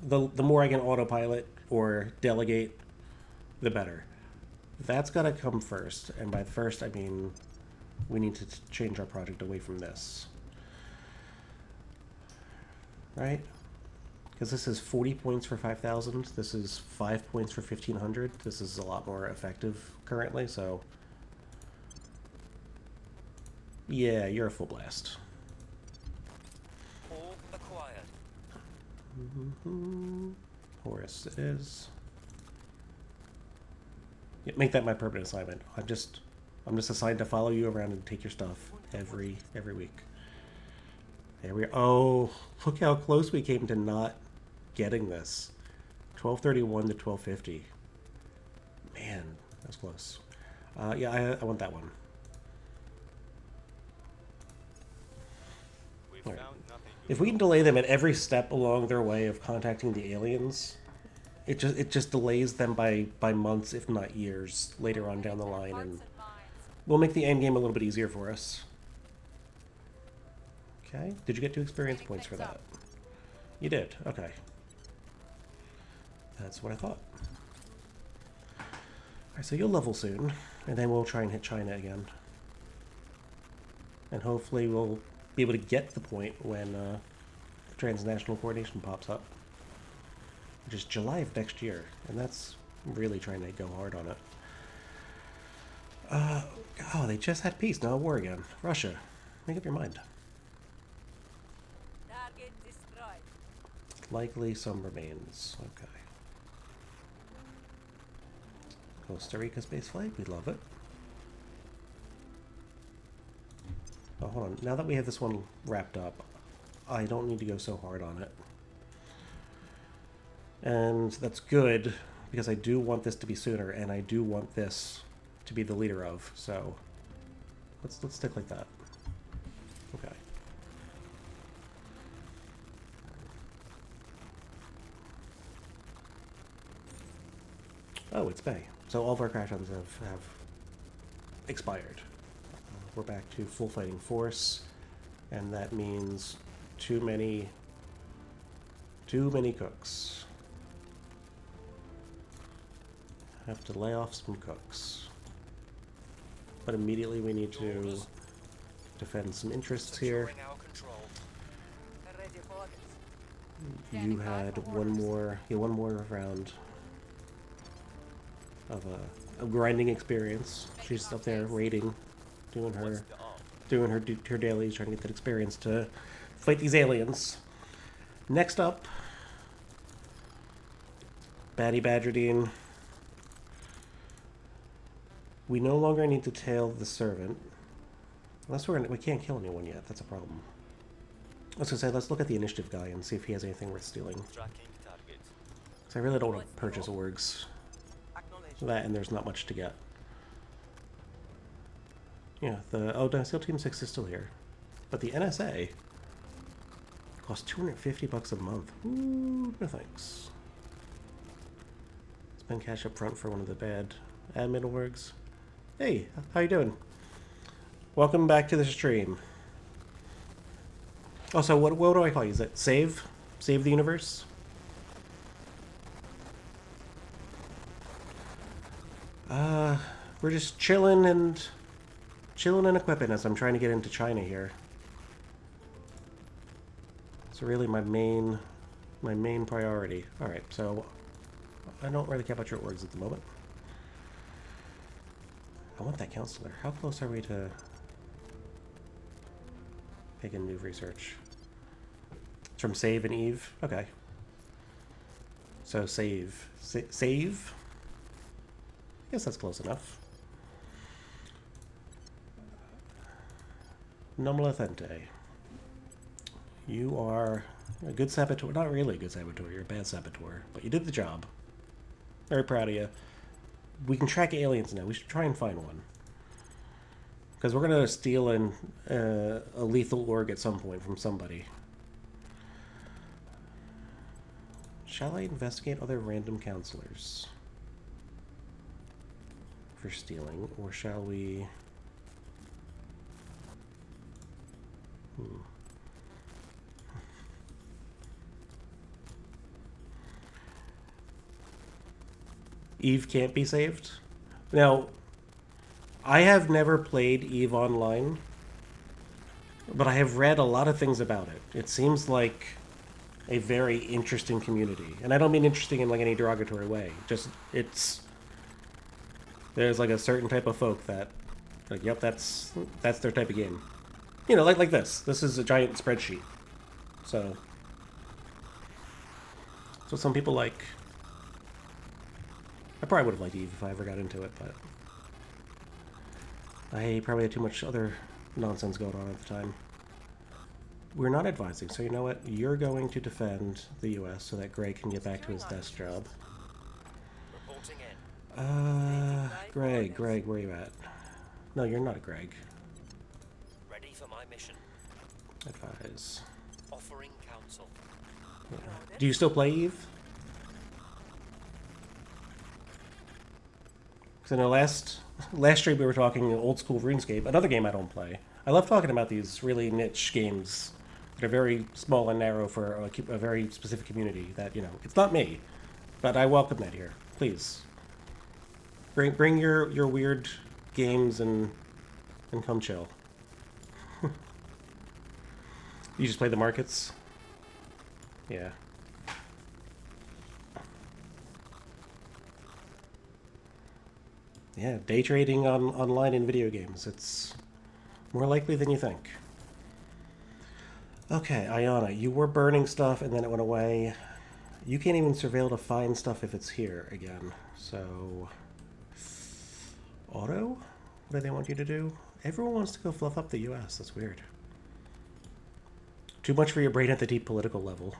the more I can autopilot or delegate, the better. That's gotta come first, and by first I mean we need to change our project away from this, right? Because this is 40 points for 5,000. This is 5 points for 1,500. This is a lot more effective currently, so... Yeah, you're a full blast. All acquired. Horus is... Yeah, make that my permanent assignment. I'm just assigned to follow you around and take your stuff every week. There we are. Oh, look how close we came to not getting this. 1231 to 1250. Man, that's close. Yeah, I want that one. We've Right. found nothing If we can delay them at every step along their way of contacting the aliens, it just delays them by months, if not years, later on down the line, and we'll make the end game a little bit easier for us. Okay. Did you get 2 experience points for that? You did. Okay. That's what I thought. Alright, so you'll level soon, and then we'll try and hit China again. And hopefully we'll be able to get the point when transnational coordination pops up. Which is July of next year, and that's really trying to go hard on it. Oh, they just had peace, now war again. Russia, make up your mind. Target destroyed. Likely some remains. Okay. Costa Rica space flight, we love it. Oh, hold on. Now that we have this one wrapped up, I don't need to go so hard on it. And that's good, because I do want this to be sooner, and I do want this to be the leader of, so let's stick like that. Okay. Oh, it's May. So all of our crash zones have expired. We're back to full fighting force, and that means too many cooks. Have to lay off some cooks. But immediately we need to defend some interests here. Securing our control. You had one more round of a grinding experience. She's up there raiding, doing What's her the op? her dailies, trying to get that experience to fight these aliens. Next up, Batty Badgerdine. We no longer need to tail the servant. Unless we can't kill anyone yet. That's a problem. I was gonna say, let's look at the initiative guy and see if he has anything worth stealing. Tracking target. Because I really don't want to purchase orgs. Acknowledged. That, and there's not much to get. Yeah, no, SEAL Team 6 is still here. But the NSA costs $250 a month. Ooh, no thanks. Spend cash up front for one of the bad admin orgs. Hey, how you doing? Welcome back to the stream. Also, what do I call you? Is that save? Save the universe? We're just chilling and equipping as I'm trying to get into China here. It's really my main priority. All right, so I don't really care about your orgs at the moment. I want that counselor. How close are we to making new research? It's from Save and Eve. Okay. So save. Save? I guess that's close enough. Nomalethente. You are a good saboteur. Not really a good saboteur. You're a bad saboteur. But you did the job. Very proud of you. We can track aliens now. We should try and find one. Because we're going to steal a lethal org at some point from somebody. Shall I investigate other random counselors for stealing, or shall we... Eve can't be saved? Now, I have never played Eve Online, but I have read a lot of things about it. It seems like a very interesting community. And I don't mean interesting in like any derogatory way. Just, there's like a certain type of folk that, like, yep, that's their type of game. You know, like this. This is a giant spreadsheet. So some people like. I probably would have liked Eve if I ever got into it, but I probably had too much other nonsense going on at the time. We're not advising, so you know what? You're going to defend the U.S. so that Greg can get back to his desk job. Reporting in. Greg, where are you at? No, you're not Greg. Ready for my mission. Advise. Offering counsel. Yeah. Do you still play Eve? Because in the last stream we were talking old school RuneScape, another game I don't play. I love talking about these really niche games that are very small and narrow for a very specific community that, you know, it's not me, but I welcome that here. Please. Bring your weird games and come chill. You just play the markets? Yeah. Yeah, day trading online in video games. It's more likely than you think. Okay, Ayana, you were burning stuff and then it went away. You can't even surveil to find stuff if it's here again. So, auto? What do they want you to do? Everyone wants to go fluff up the US. That's weird. Too much for your brain at the deep political level.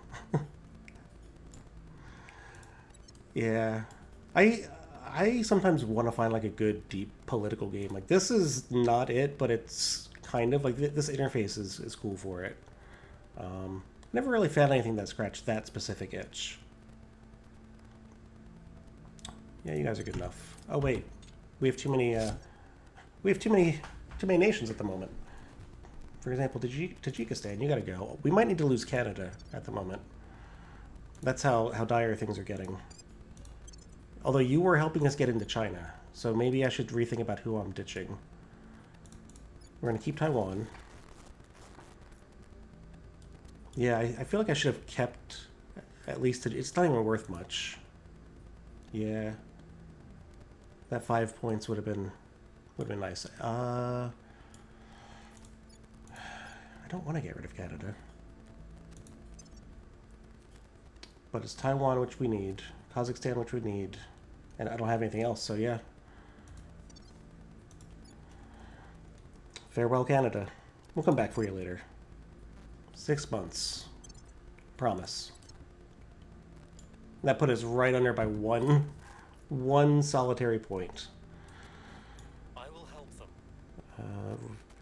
Yeah. I sometimes want to find like a good deep political game. Like this is not it, but it's kind of like this interface is cool for it. Never really found anything that scratched that specific itch. Yeah, you guys are good enough. Oh wait, we have too many nations at the moment. For example, Tajikistan, you gotta go. We might need to lose Canada at the moment. That's how dire things are getting. Although you were helping us get into China, so maybe I should rethink about who I'm ditching. We're gonna keep Taiwan. Yeah, I feel like I should have kept at least it's not even worth much. Yeah. That 5 points would have been nice. I don't want to get rid of Canada. But it's Taiwan, which we need. Kazakhstan, which we need. And I don't have anything else, so yeah. Farewell, Canada. We'll come back for you later. 6 months. Promise. That put us right under by one solitary point. I will help them.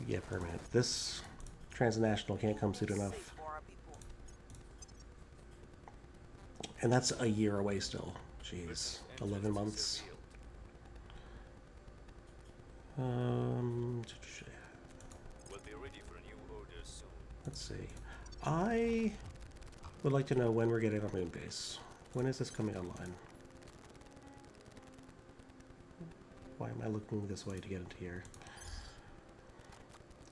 Yeah, permanent. This transnational can't come soon Safe enough. for our people. And that's a year away still. Jeez. 11 months. We'll be ready for new orders soon. Let's see. I would like to know when we're getting our moon base. When is this coming online? Why am I looking this way to get into here?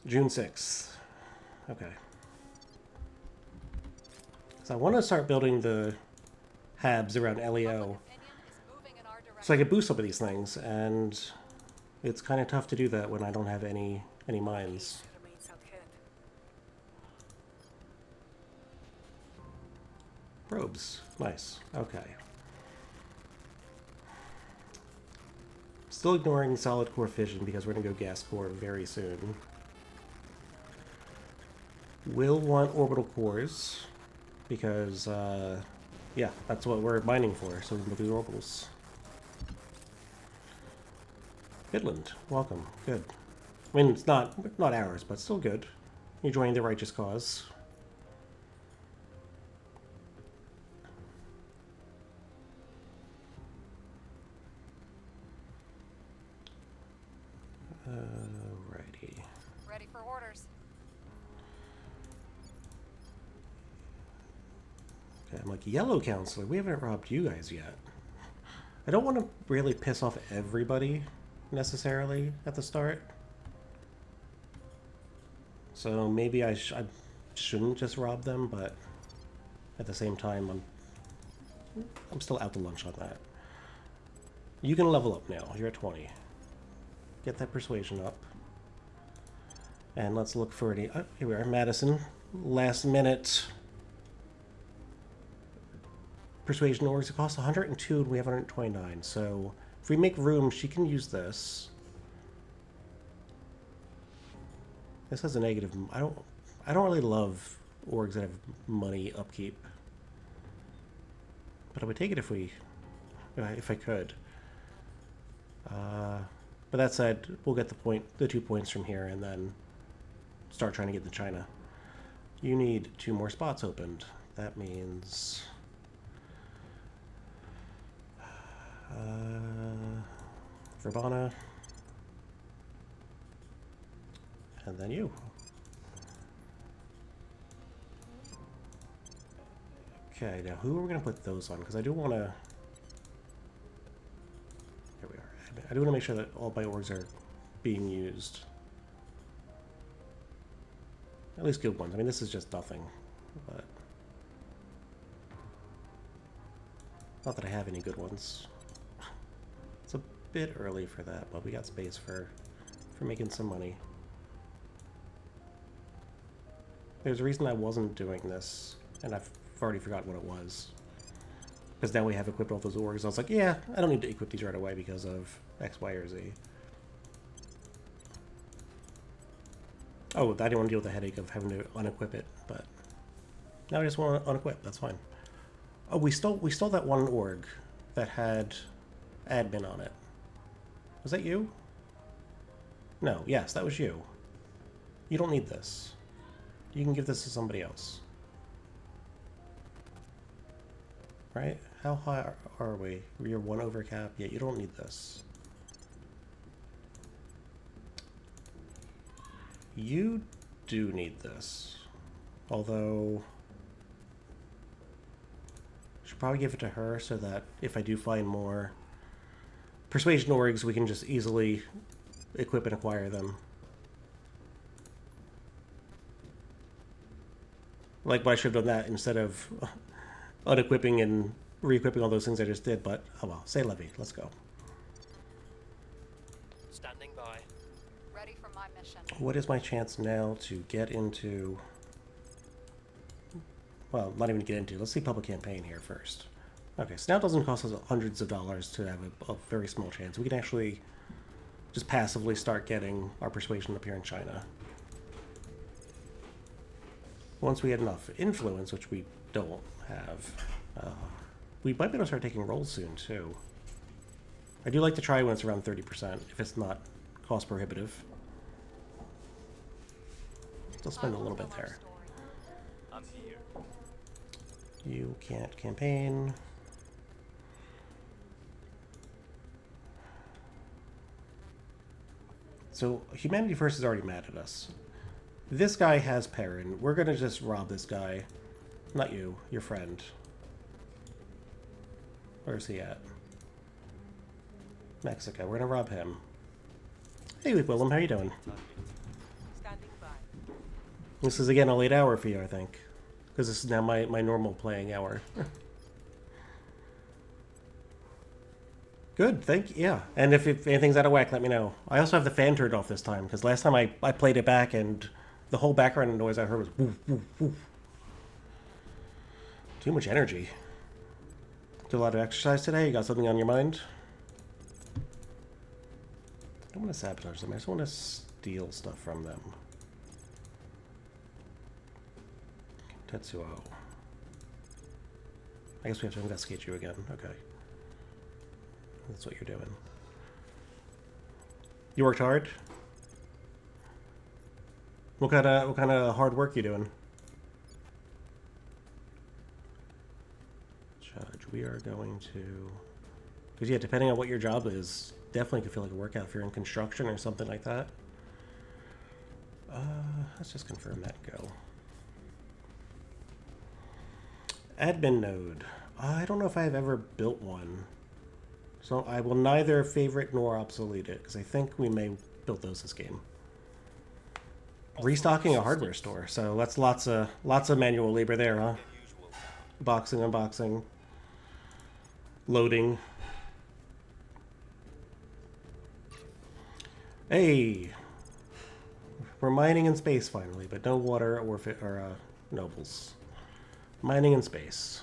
June 6th. Okay. So I want to start building the HABs around LEO Opinion is moving in our so I direction. could boost some of these things, and it's kind of tough to do that when I don't have any mines. Peace remains ahead. Probes. Nice. Okay. Still ignoring solid core fission because we're going to go gas core very soon. Will want orbital cores because, yeah, that's what we're mining for, so we can do orbitals. Finland, welcome. Good. I mean, it's not ours, but still good. You're joining the righteous cause. Alrighty. Ready for orders. Okay, I'm like, Yellow Counselor, we haven't robbed you guys yet. I don't want to really piss off everybody, necessarily, at the start. So maybe I shouldn't just rob them, but at the same time, I'm still out to lunch on that. You can level up now. You're at 20. Get that persuasion up. And let's look for any... Oh, here we are, Madison. Last minute. Persuasion orgs, it costs 102 and we have 129. So if we make room, she can use this. This has a negative... I don't really love orgs that have money upkeep. But I would take it if I could. But that said, we'll get the 2 points from here and then start trying to get to China. You need 2 more spots opened. That means... Verbana. And then you. Okay, now who are we going to put those on? Because I do want to... Here we are. I do want to make sure that all my orgs are being used. At least good ones. I mean, this is just nothing. But... not that I have any good ones. It's a bit early for that, but we got space for making some money. There's a reason I wasn't doing this, and I've already forgotten what it was. Because now we have equipped all those orgs. I was like, yeah, I don't need to equip these right away because of X, Y, or Z. Oh, I didn't want to deal with the headache of having to unequip it, but now I just want to unequip. That's fine. Oh, we stole that one org that had admin on it. Was that you? No, yes, that was you. You don't need this. You can give this to somebody else. Right? How high are we? We're 1 over cap? Yeah, you don't need this. You do need this. Although... I should probably give it to her so that if I do find more persuasion orgs, we can just easily equip and acquire them. Like, I should have done that instead of unequipping and re-equipping all those things I just did, but oh well. Say Levy. Let's go. Standing by. Ready for my mission. What is my chance now to get into... Well, not even get into. Let's see public campaign here first. Okay, so now it doesn't cost us hundreds of dollars to have a very small chance. We can actually just passively start getting our persuasion up here in China. Once we get enough influence, which we don't have, we might be able to start taking rolls soon, too. I do like to try when it's around 30%, if it's not cost prohibitive. Still spend a little bit there. I'm here. You can't campaign. So, Humanity First is already mad at us. This guy has Perrin. We're gonna just rob this guy. Not you, your friend. Where's he at? Mexico. We're gonna rob him. Hey, Willem, how you doing? Target. Standing by. This is again a late hour for you, I think. Because this is now my normal playing hour. Good, thank you. Yeah, and if anything's out of whack, let me know. I also have the fan turned off this time, because last time I played it back and the whole background noise I heard was woof, woof, woof. Too much energy. Do a lot of exercise today? You got something on your mind? I don't want to sabotage them, I just want to steal stuff from them. Tetsuo. I guess we have to investigate you again. Okay. That's what you're doing. You worked hard? What kind of hard work you doing? Judge, we are going to... Because yeah, depending on what your job is, definitely could feel like a workout if you're in construction or something like that. Let's just confirm that and go. Admin node. I don't know if I've ever built one. So I will neither favorite nor obsolete it, because I think we may build those this game. Restocking a hardware store, so that's lots of manual labor there, huh? Usual. Boxing, unboxing, loading. Hey, we're mining in space finally, but no water or nobles. Mining in space.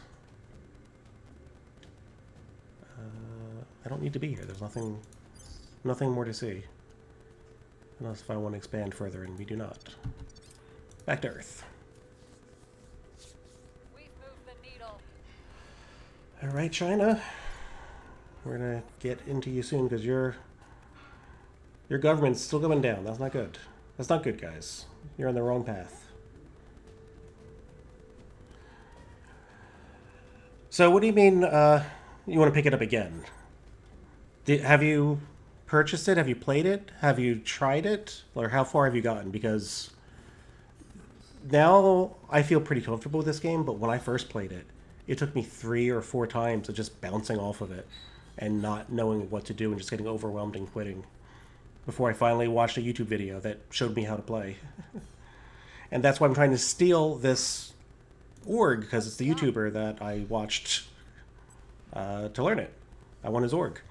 I don't need to be here. There's nothing more to see. Unless if I want to expand further, and we do not. Back to Earth. We've moved the needle. All right, China. We're gonna get into you soon because your government's still going down. That's not good. That's not good, guys. You're on the wrong path. So, what do you mean? You want to pick it up again? Have you purchased it? Have you played it? Have you tried it? Or how far have you gotten? Because now I feel pretty comfortable with this game, but when I first played it, it took me 3 or 4 times of just bouncing off of it and not knowing what to do and just getting overwhelmed and quitting before I finally watched a YouTube video that showed me how to play. And that's why I'm trying to steal this org, because it's the YouTuber that I watched to learn it. I want his org.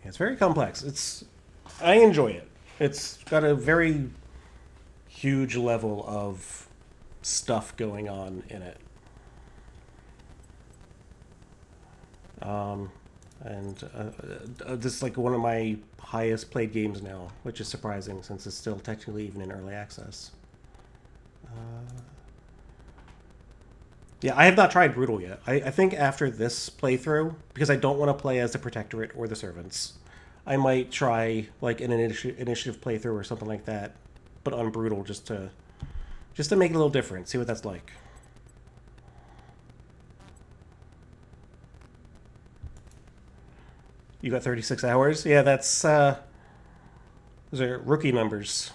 It's very complex. I enjoy it. It's got a very huge level of stuff going on in it. This is like one of my highest played games now, which is surprising since it's still technically even in early access. Yeah, I have not tried Brutal yet. I think after this playthrough, because I don't want to play as the Protectorate or the Servants, I might try like an initiative playthrough or something like that, but on Brutal just to make it a little different, see what that's like. You got 36 hours? Yeah, that's those are rookie numbers.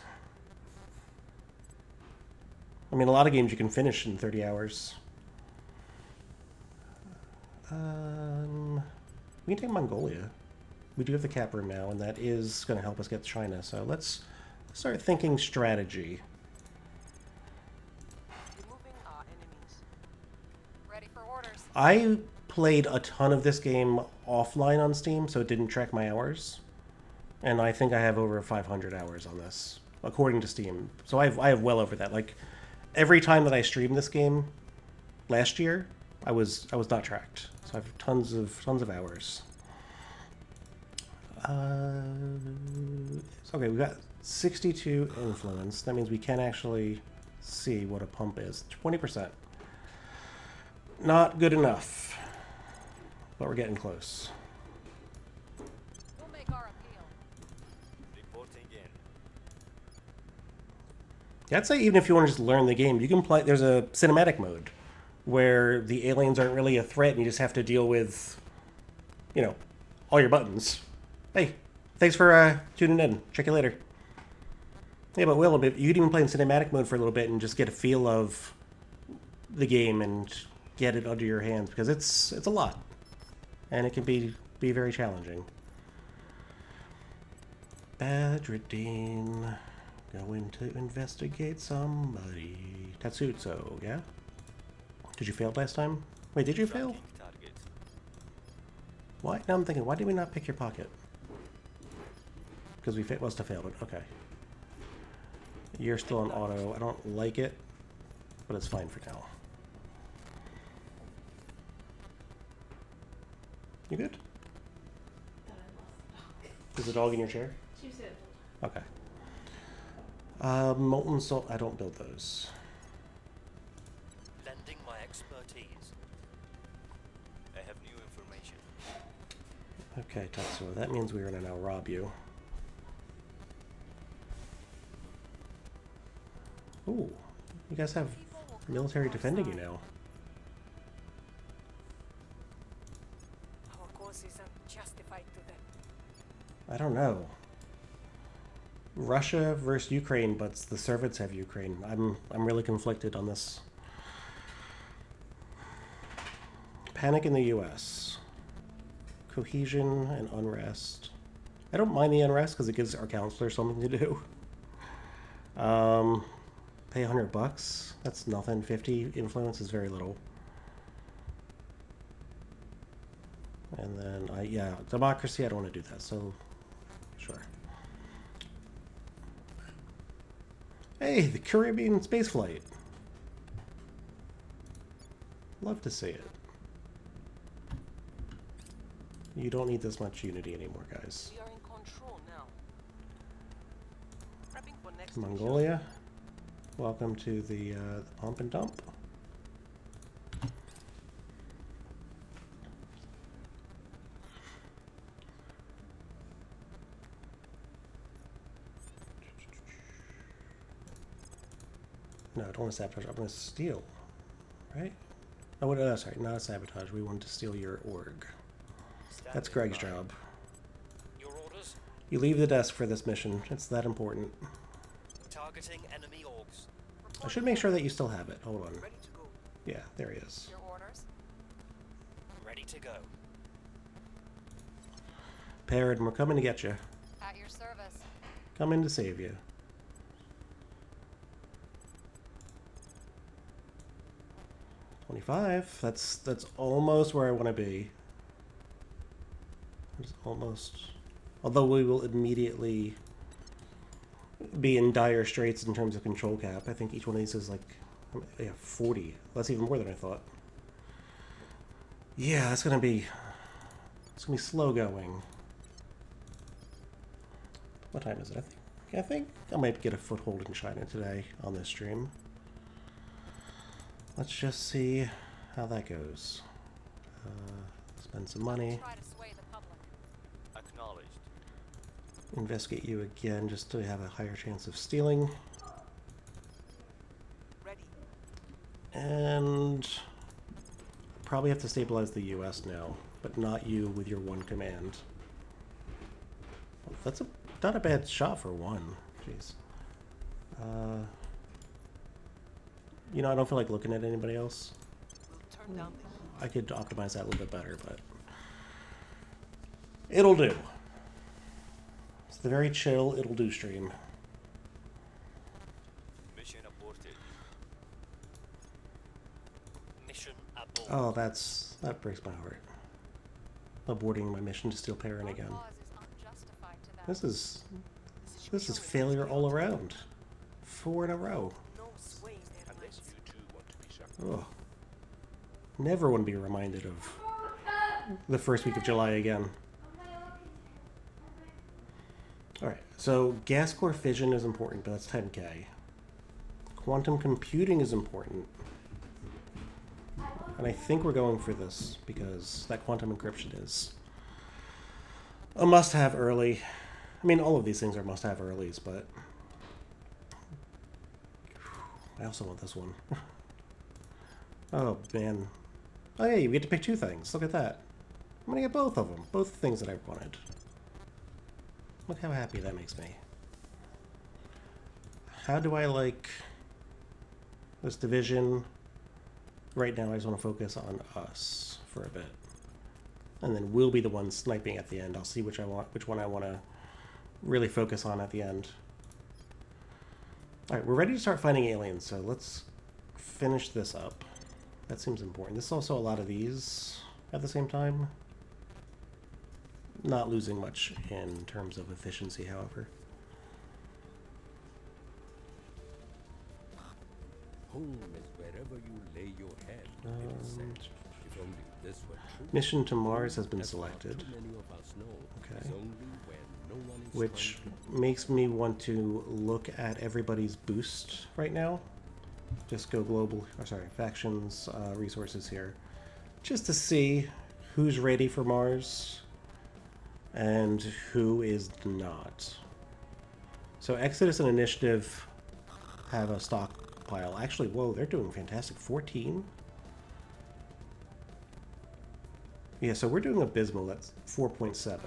I mean, a lot of games you can finish in 30 hours. We can take Mongolia. We do have the cap room now, and that is going to help us get China. So let's start thinking strategy. Removing our enemies. Ready for orders. I played a ton of this game offline on Steam, so it didn't track my hours. And I think I have over 500 hours on this, according to Steam. So I have well over that. Like, every time that I streamed this game last year, I was not tracked. So I have tons of hours. Okay, we got 62 influence. That means we can actually see what a pump is. 20%. Not good enough, but we're getting close. We'll make our appeal. Reporting in. Yeah, I'd say even if you want to just learn the game, you can play. There's a cinematic mode where the aliens aren't really a threat, and you just have to deal with, you know, all your buttons. Hey, thanks for tuning in. Check you later. Yeah, but Will, you could even play in cinematic mode for a little bit and just get a feel of the game and get it under your hands, because it's a lot, and it can be very challenging. Badradine, going to investigate somebody. Tatsutsu, yeah? Did you fail last time? Wait, did you fail? Tracking target. Why? Now I'm thinking, why did we not pick your pocket? Because we must have failed it. Okay. You're still on auto. I don't like it, but it's fine for now. You good? Is the dog in your chair? She was it. Okay. Molten salt. I don't build those. Lending my expertise. I have new information. Okay, Tatsuo. That means we're gonna now rob you. Ooh, you guys have military defending you now. Our cause isn't justified to them. I don't know. Russia versus Ukraine, but the servants have Ukraine. I'm really conflicted on this. Panic in the U.S. Cohesion and unrest. I don't mind the unrest because it gives our counselor something to do. Pay $100. That's nothing. 50 influence is very little. And then yeah, democracy. I don't want to do that. So, sure. Hey, the Caribbean space flight. Love to see it. You don't need this much unity anymore, guys. We are in control now. Prepping for next Mongolia, welcome to the pump and dump. No, I don't want to sabotage. I'm going to steal, right? Oh, what, sorry, not sabotage. We want to steal your org. That's Greg's job. Your orders? You leave the desk for this mission. It's that important. Targeting enemy orgs. I should make sure that you still have it. Hold on. ready to go. Yeah, there he is. Your orders. Ready to go. Parrot, we're coming to get you. At your service. Coming to save you. $25. That's almost where I want to be. It's almost. Although we will immediately be in dire straits in terms of control cap. I think each one of these is like, yeah, 40. That's even more than I thought. Yeah, it's gonna be slow going. What time is it? I think I might get a foothold in China today on this stream. Let's just see how that goes. Spend some money. Try to sway the public. Acknowledged. Investigate you again just to have a higher chance of stealing. Ready. And probably have to stabilize the US now, but not you with your one command. That's not a bad shot for one. Jeez. You know, I don't feel like looking at anybody else. We'll turn down the I could optimize that a little bit better, but it'll do. It's the very chill it'll do stream. Mission aborted. Mission abort. Oh, that breaks my heart. Aborting my mission to steal Perrin Our again. cause is unjustified to that. This is failure all around. 4 in a row. No sway in their minds. Ugh. Never want to be reminded of the first week of July again. Alright, so gas core fission is important, but that's 10k. Quantum computing is important. And I think we're going for this because that quantum encryption is a must-have early. I mean, all of these things are must-have earlies, but I also want this one. Oh, man. Oh, yeah, you get to pick 2 things. Look at that. I'm going to get both of them. Both the things that I wanted. Look how happy that makes me. How do I like this division? Right now, I just want to focus on us for a bit. And then we'll be the ones sniping at the end. I'll see which one I want to really focus on at the end. Alright, we're ready to start finding aliens, so let's finish this up. That seems important. This is also a lot of these at the same time. Not losing much in terms of efficiency, however. Home is wherever you lay your head, it is said. If only this were true. Mission to Mars has been As far selected. too many of us know, Okay. it's only when no one is Which trying to makes me want to look at everybody's boost right now. Just go global, or sorry, factions, resources here. Just to see who's ready for Mars and who is not. So Exodus and Initiative have a stockpile. Actually, whoa, they're doing fantastic. 14? Yeah, so we're doing abysmal. That's 4.7.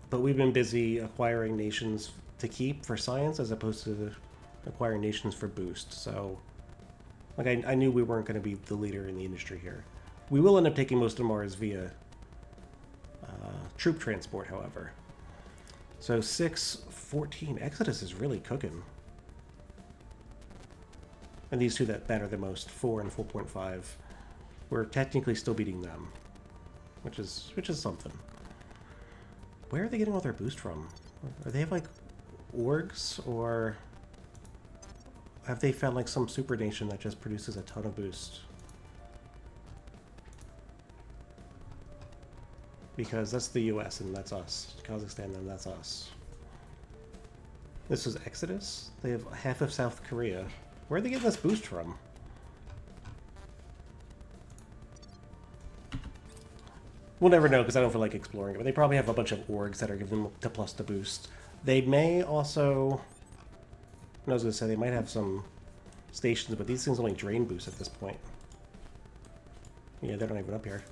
But we've been busy acquiring nations to keep for science as opposed to acquiring nations for boost. So, like, I knew we weren't going to be the leader in the industry here. We will end up taking most of Mars via troop transport, however. So 6, 14. Exodus is really cooking. And these two that matter the most, 4 and 4.5, we're technically still beating them, which is something. Where are they getting all their boost from? Are they like orgs, or have they found like some super nation that just produces a ton of boost? Because that's the US and that's us. Kazakhstan and that's us. This is Exodus? They have half of South Korea. Where are they getting this boost from? We'll never know because I don't feel like exploring it, but they probably have a bunch of orgs that are giving them the plus to boost. They may also... I was going to say, they might have some stations, but these things only drain boost at this point. Yeah, they're not even up here.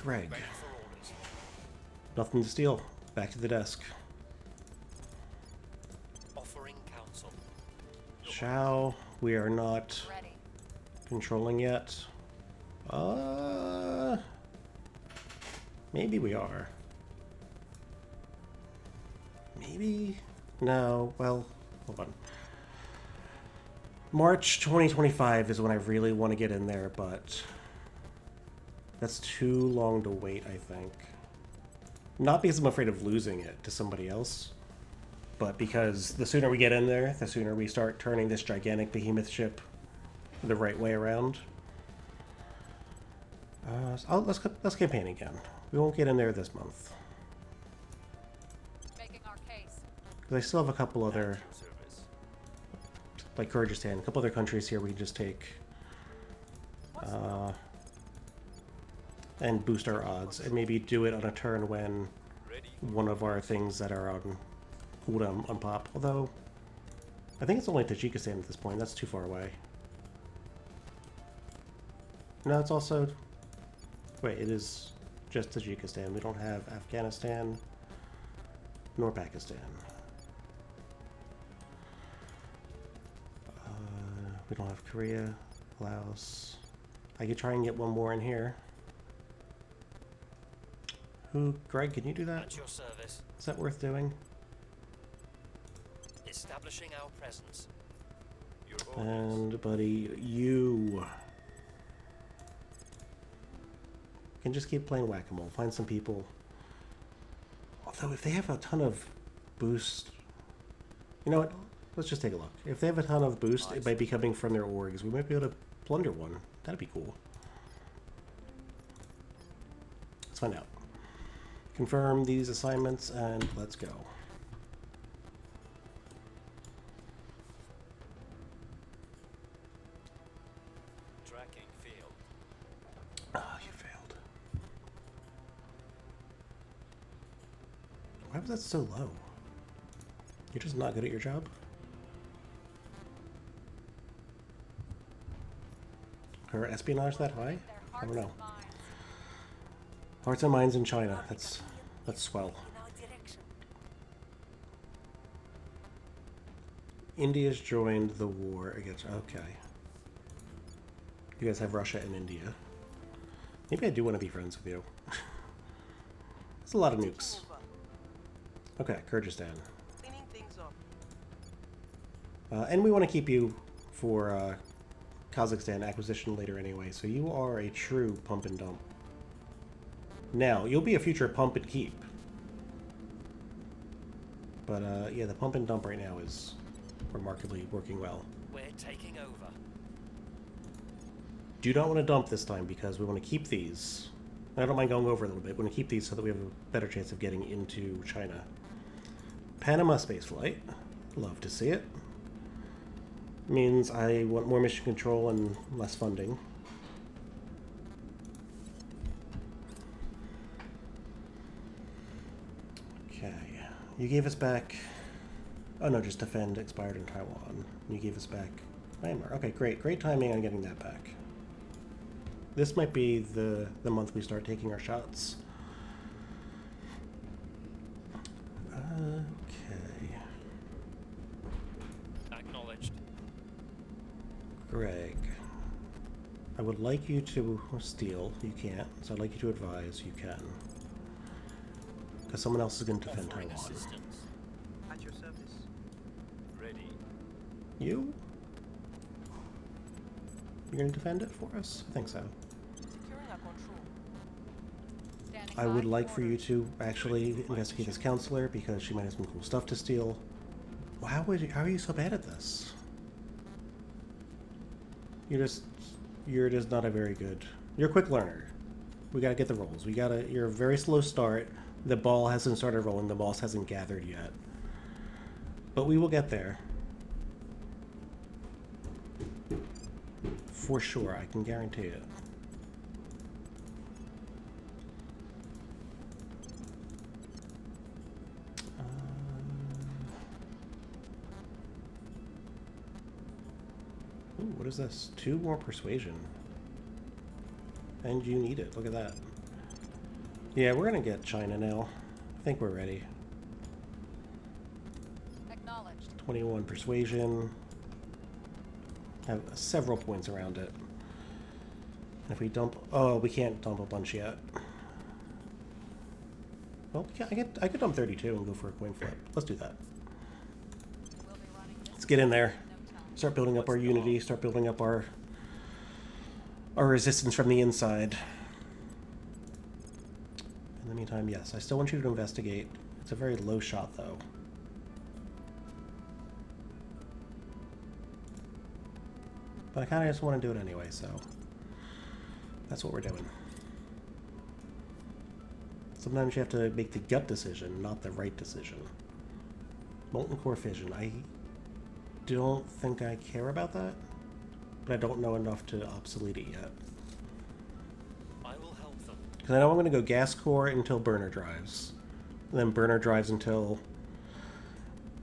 Greg. Ready for orders. Nothing to steal. Back to the desk. Offering counsel. Shao, we are not Ready. controlling yet. Maybe we are. Maybe? No, well, hold on. March 2025 is when I really want to get in there, but that's too long to wait, I think. Not because I'm afraid of losing it to somebody else, but because the sooner we get in there, the sooner we start turning this gigantic behemoth ship the right way around. Let's campaign again. We won't get in there this month. Making our case. Because I still have a couple other, Service. like Kyrgyzstan, a couple other countries here we can just take and boost our odds, and maybe do it on a turn when Ready. one of our things that are on cooldown on pop. Although, I think it's only Tajikistan at this point. That's too far away. No, it's also... Wait, it is just Tajikistan. We don't have Afghanistan nor Pakistan. We don't have Korea, Laos. I could try and get one more in here. Greg, can you do that? At your service. Is that worth doing? Establishing our presence. Your orders. And, buddy, you can just keep playing whack-a-mole. Find some people. Although, if they have a ton of boost... You know what? Let's just take a look. If they have a ton of boost, it might be coming from their orgs. We might be able to plunder one. That'd be cool. Let's find out. Confirm these assignments, and let's go. Tracking failed. Oh, you failed. Why was that so low? You're just not good at your job? Her espionage that high? I don't know. Hearts and minds in China. That's swell. In our direction. India's joined the war against... Okay. You guys have Russia and India. Maybe I do want to be friends with you. That's a lot of nukes. Okay, Kyrgyzstan. Cleaning things up. And we want to keep you for Kazakhstan acquisition later anyway, so you are a true pump and dump. Now, you'll be a future pump and keep. But, yeah, the pump and dump right now is remarkably working well. We're taking over. Do not want to dump this time because we want to keep these. I don't mind going over a little bit. We want to keep these so that we have a better chance of getting into China. Panama spaceflight. Love to see it. Means I want more mission control and less funding. Okay. You gave us back... Oh no, just defend expired in Taiwan. You gave us back Myanmar. Okay, great. Great timing on getting that back. This might be the month we start taking our shots. Okay. Acknowledged. Greg. I would like you to steal. You can't. So I'd like you to advise. You can. Because someone else is going to defend Offering Taiwan. assistance. At your service. Ready. You? You're going to defend it for us? I think so. Securing our control. Standing I would by. like for you to actually investigate this counselor because she might have some cool stuff to steal. Well, how are you so bad at this? You're just not a very good. You're a quick learner. We gotta get the rolls. You're a very slow start. The ball hasn't started rolling. The boss hasn't gathered yet. But we will get there. For sure, I can guarantee it. Ooh, what is this? 2 more persuasion. And you need it. Look at that. Yeah, we're gonna get China now. I think we're ready. Acknowledged. 21 persuasion. Have several points around it. And if we dump... Oh, we can't dump a bunch yet. Well, I could dump 32 and go for a coin flip. Let's do that. We'll be running this Let's get in there. in no time. Start building up our unity. Start building up our resistance from the inside. In the meantime, yes, I still want you to investigate. It's a very low shot, though. But I kind of just want to do it anyway, so that's what we're doing. Sometimes you have to make the gut decision, not the right decision. Molten core fission. I don't think I care about that, but I don't know enough to obsolete it yet. I will help them. Because I know I'm going to go gas core until burner drives. And then burner drives until...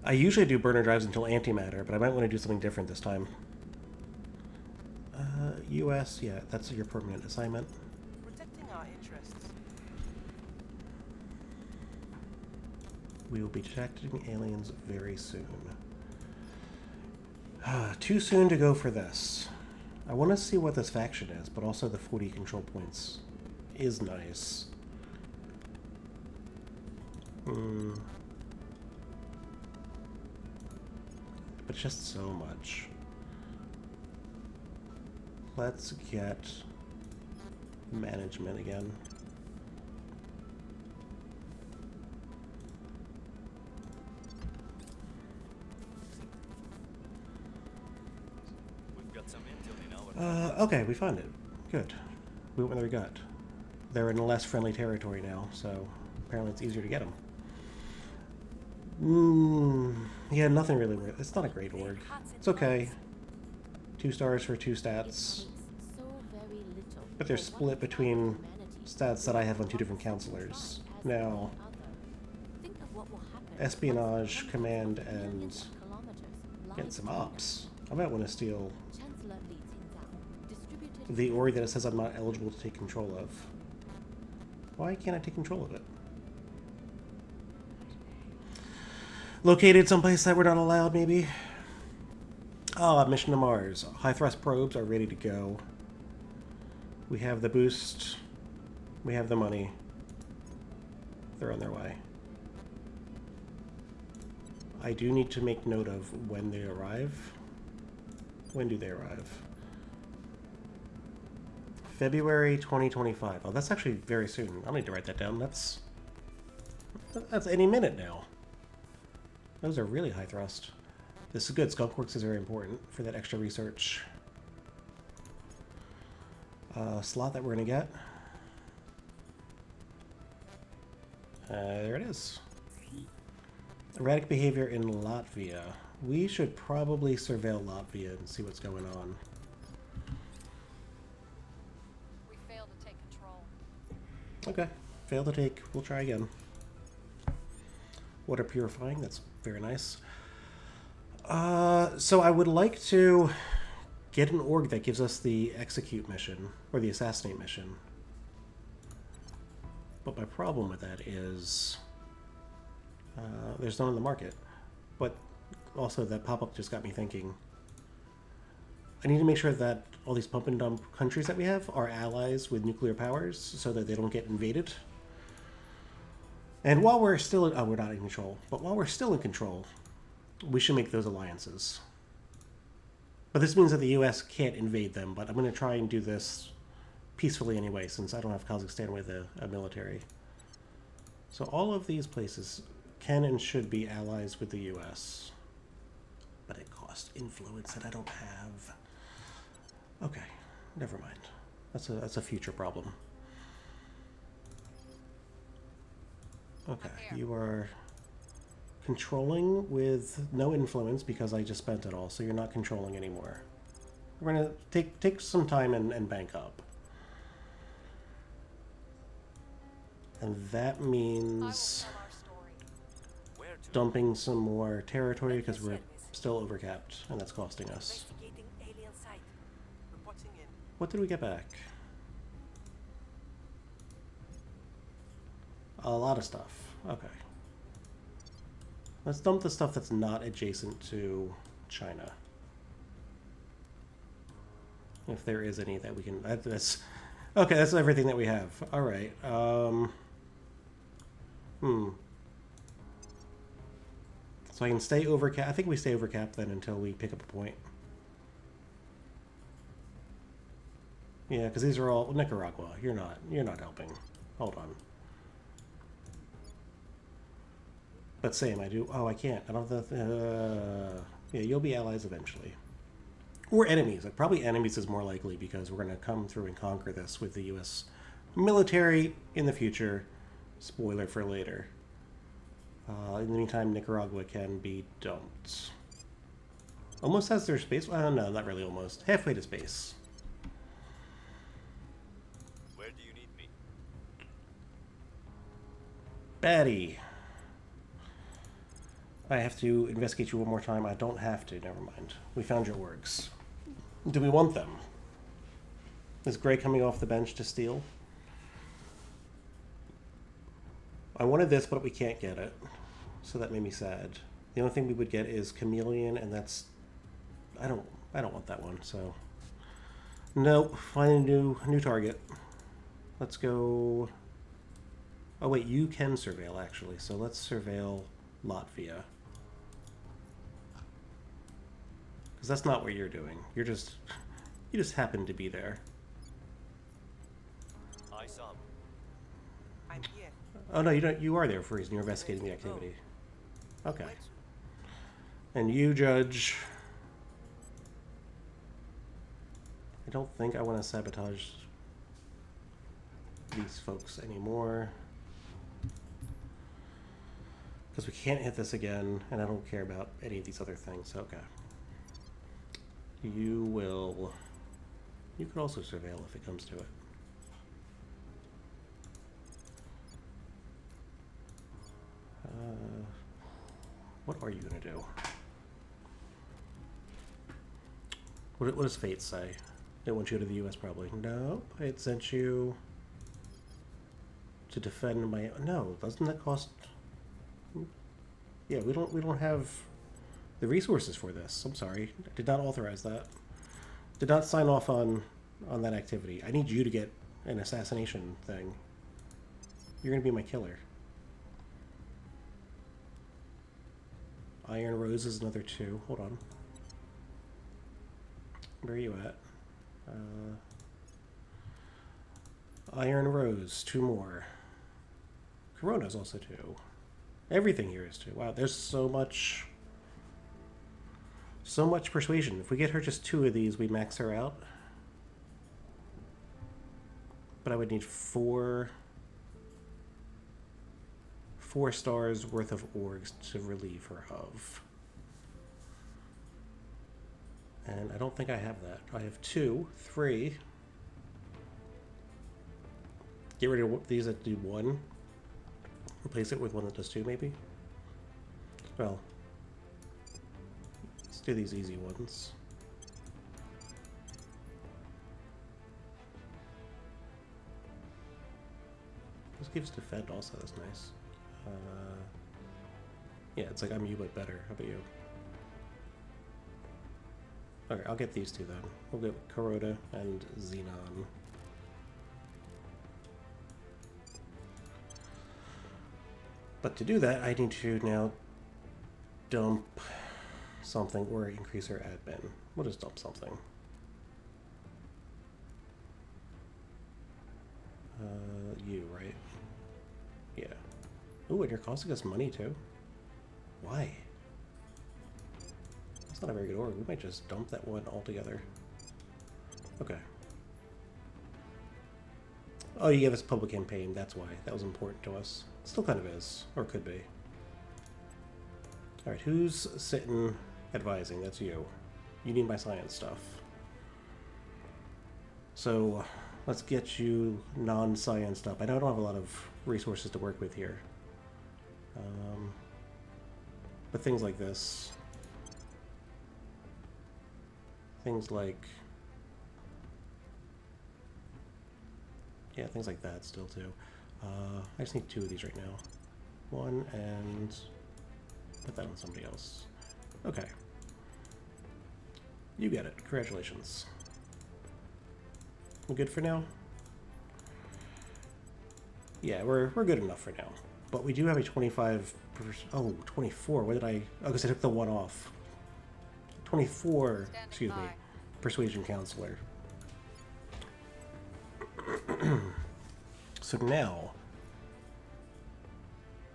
I usually do burner drives until antimatter, but I might want to do something different this time. US, yeah, that's your permanent assignment. Protecting our interests. We will be detecting aliens very soon. Too soon to go for this. I want to see what this faction is, but also the 40 control points is nice. Hmm. But just so much. Let's get management again. We've got some intel in our Okay, we found it. Good. We went with our gut. They're in less friendly territory now, so apparently it's easier to get them. Yeah, nothing really weird. It's not a great org. It's okay. 2 stars for 2 stats. But they're split between stats that I have on 2 different counselors. Now, espionage, command, and get some ops. I might want to steal the org that it says I'm not eligible to take control of. Why can't I take control of it? Located someplace that we're not allowed, maybe? Ah, mission to Mars. High thrust probes are ready to go. We have the boost. We have the money. They're on their way. I do need to make note of when they arrive. When do they arrive? February 2025. Oh, that's actually very soon. I'll need to write that down. That's any minute now. Those are really high thrust. This is good. Skunkworks is very important for that extra research. Slot that we're going to get. There it is. Erratic behavior in Latvia. We should probably surveil Latvia and see what's going on. We failed to take control. Okay. Failed to take. We'll try again. Water purifying. That's very nice. So I would like to get an org that gives us the execute mission, or the assassinate mission. But my problem with that is there's none in the market. But also that pop-up just got me thinking. I need to make sure that all these pump and dump countries that we have are allies with nuclear powers so that they don't get invaded. And while we're still in, we're not in control, but while we're still in control, we should make those alliances. But this means that the US can't invade them, but I'm going to try and do this peacefully anyway, since I don't have Kazakhstan with a military. So all of these places can and should be allies with the US. But it costs influence that I don't have. Okay, never mind. That's a future problem. Okay, you are controlling with no influence because I just spent it all, so you're not controlling anymore. We're gonna take some time and bank up. And that means dumping some more territory because we're still overcapped, and that's costing us. Investigating alien site. Reporting in. What did we get back? A lot of stuff. Okay. Let's dump the stuff that's not adjacent to China. If there is any that we can... That's okay, that's everything that we have. Alright. So I can stay overcapped. I think we stay overcapped then until we pick up a point. Yeah, because these are all... Nicaragua, you're not helping. Hold on. But same, I do... Oh, I can't. I don't have the... yeah, you'll be allies eventually. Or enemies. Like, probably enemies is more likely because we're going to come through and conquer this with the U.S. military in the future. Spoiler for later. In the meantime, Nicaragua can be dumped. Almost has their space... no, not really almost. Halfway to space. Where do you need me? Batty. I have to investigate you one more time. I don't have to. Never mind. We found your orgs. Do we want them? Is Gray coming off the bench to steal? I wanted this, but we can't get it. So that made me sad. The only thing we would get is Chameleon, and that's... I don't want that one, so... Nope. Find a new target. Let's go... Oh wait, you can surveil actually, so let's surveil Latvia. Because that's not what you're doing. You just happen to be there. I saw him. I'm here. Oh no, you don't. You are there for a reason. You're investigating the activity. Okay. Where to? And you judge. I don't think I want to sabotage these folks anymore. Because we can't hit this again, and I don't care about any of these other things. Okay. You will... You could also surveil if it comes to it. What are you going to do? What does Fate say? It wants you to the US probably. No, it sent you to defend my... No, doesn't that cost... Yeah, we don't have the resources for this. I'm sorry. I did not authorize that. Did not sign off on that activity. I need you to get an assassination thing. You're gonna be my killer. Iron Rose is another 2. Hold on. Where are you at? Iron Rose, 2 more. Corona's also 2. Everything here is 2. Wow, there's so much persuasion. If we get her just 2 of these, we max her out. But I would need 4 stars worth of orgs to relieve her of. And I don't think I have that. I have 2, 3. Get rid of these that do 1. Replace it with one that does 2, maybe? Well, let's do these easy ones. This gives defend also, that's nice. Yeah, it's like I'm you but better. How about you? Okay, I'll get these 2 then. We'll get Kuroda and Xenon. But to do that, I need to now dump something or increase her admin. We'll just dump something. You, right? Yeah. Ooh, and you're costing us money too? Why? That's not a very good org. We might just dump that one altogether. Okay. Oh, you gave us public campaign, that's why. That was important to us. Still kind of is, or could be. Alright, who's sitting advising? That's you. You need my science stuff. So, let's get you non-science stuff. I know I don't have a lot of resources to work with here. But things like this. Things like... Yeah, things like that still too. I just need 2 of these right now. 1 and put that on somebody else. Okay. You get it. Congratulations. We good for now? Yeah, we're good enough for now. But we do have a 25... Oh, 24. What did I... Oh, because I took the 1 off. 24, excuse me. Persuasion Counselor. So now...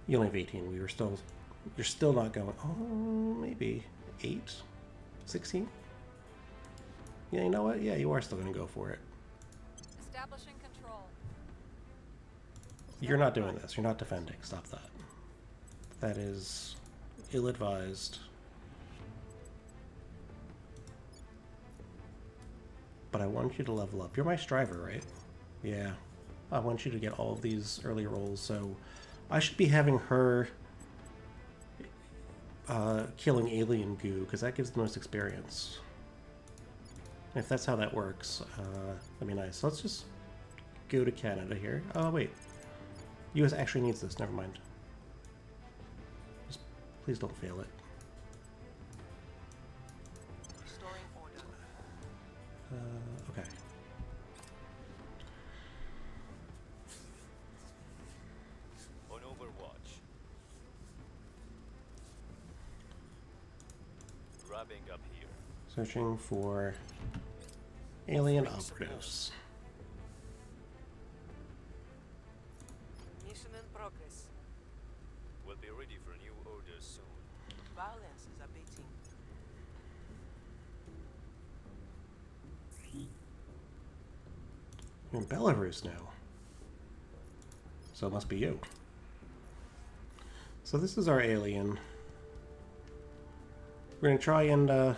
You only have 18. You're still not going... Oh, maybe 8? 16? Yeah, you know what? Yeah, you are still going to go for it. Establishing control. You're not doing this. You're not defending. Stop that. That is ill-advised. But I want you to level up. You're my striver, right? Yeah. I want you to get all of these early rolls, so I should be having her killing alien goo, because that gives the most experience. If that's how that works, that'd be nice. So let's just go to Canada here. Oh, wait. US actually needs this. Never mind. Just please don't fail it. Restoring order. Okay. wrapping up here. Searching for alien operatives. Mission in progress. We'll be ready for new orders soon. Violence is abating. You're in Belarus now. So it must be you. So this is our alien. We're gonna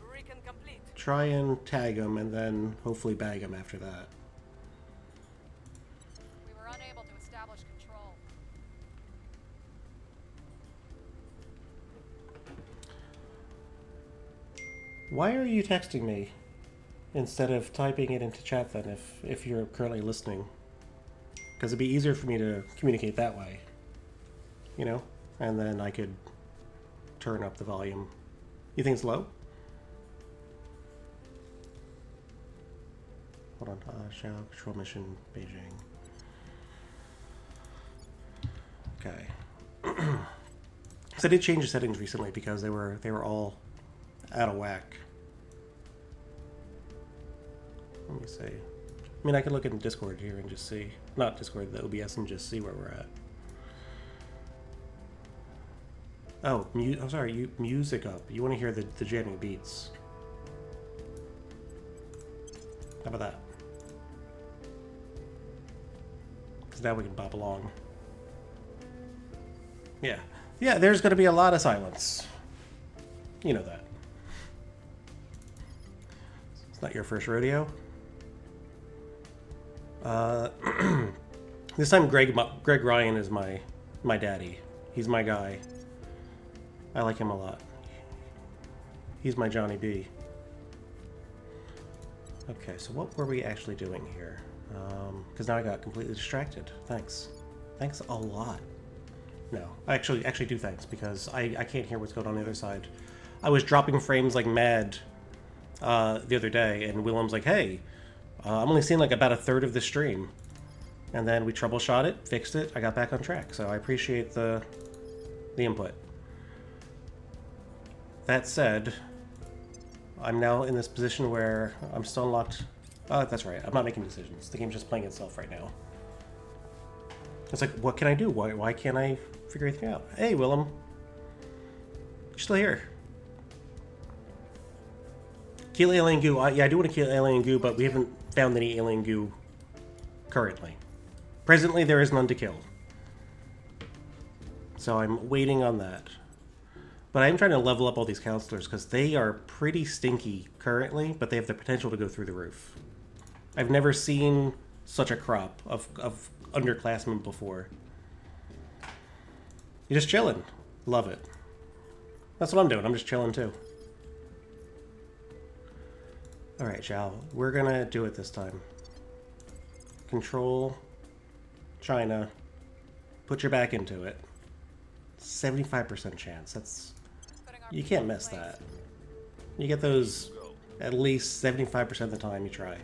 Recon complete. try and tag him and then hopefully bag him after that. We were unable to establish control. Why are you texting me instead of typing it into chat then if you're currently listening? Because it'd be easier for me to communicate that way. You know? And then I could turn up the volume. You think it's low? Hold on. Shall control mission Beijing. Okay. So I did change the settings recently because they were all out of whack. Let me see. I mean, I could look in Discord here and just see. Not Discord, the OBS, and just see where we're at. Oh, I'm sorry, music up. You want to hear the jamming beats. How about that? Because now we can bop along. Yeah. Yeah, there's going to be a lot of silence. You know that. It's not your first rodeo. This time Greg Ryan is my daddy. He's my guy. I like him a lot. He's my Johnny B. Okay, so what were we actually doing here? Because now I got completely distracted. Thanks. Thanks a lot. No, I actually do thanks, because I can't hear what's going on the other side. I was dropping frames like mad the other day, and Willem's like, hey, I'm only seeing like about a third of the stream. And then we troubleshot it, fixed it, I got back on track. So I appreciate the input. That said, I'm now in this position where I'm still unlocked. Oh, that's right, I'm not making decisions. The game's just playing itself right now. It's like, what can I do? Why can't I figure anything out? Hey, Willem. You're still here. Kill alien goo. Yeah, I do want to kill alien goo, but we haven't found any alien goo currently. Presently, there is none to kill. So I'm waiting on that. But I'm trying to level up all these counselors because they are pretty stinky currently, but they have the potential to go through the roof. I've never seen such a crop of underclassmen before. You're just chilling. Love it. That's what I'm doing. I'm just chilling too. Alright, Zhao. We're gonna do it this time. Control China. Put your back into it. 75% chance. That's... You can't miss that. You get those at least 75% of the time you try.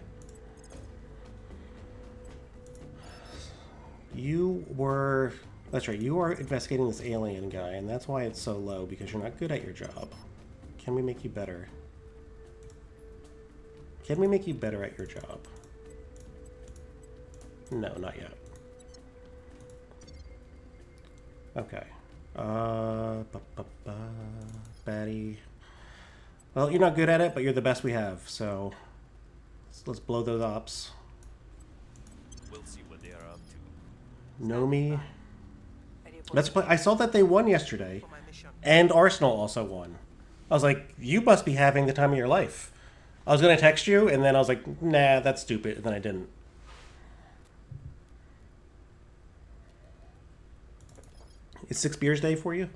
You were... That's right, you are investigating this alien guy, and that's why it's so low, because you're not good at your job. Can we make you better? Can we make you better at your job? No, not yet. Okay. Baddie. Well, you're not good at it, but you're the best we have, so let's blow those ops. We'll see what they are up to. Nomi. Let's play. I saw that they won yesterday, For my mission. and Arsenal also won. I was like, you must be having the time of your life. I was gonna text you, and then I was like, nah, that's stupid, and then I didn't. Is 6 beers day for you?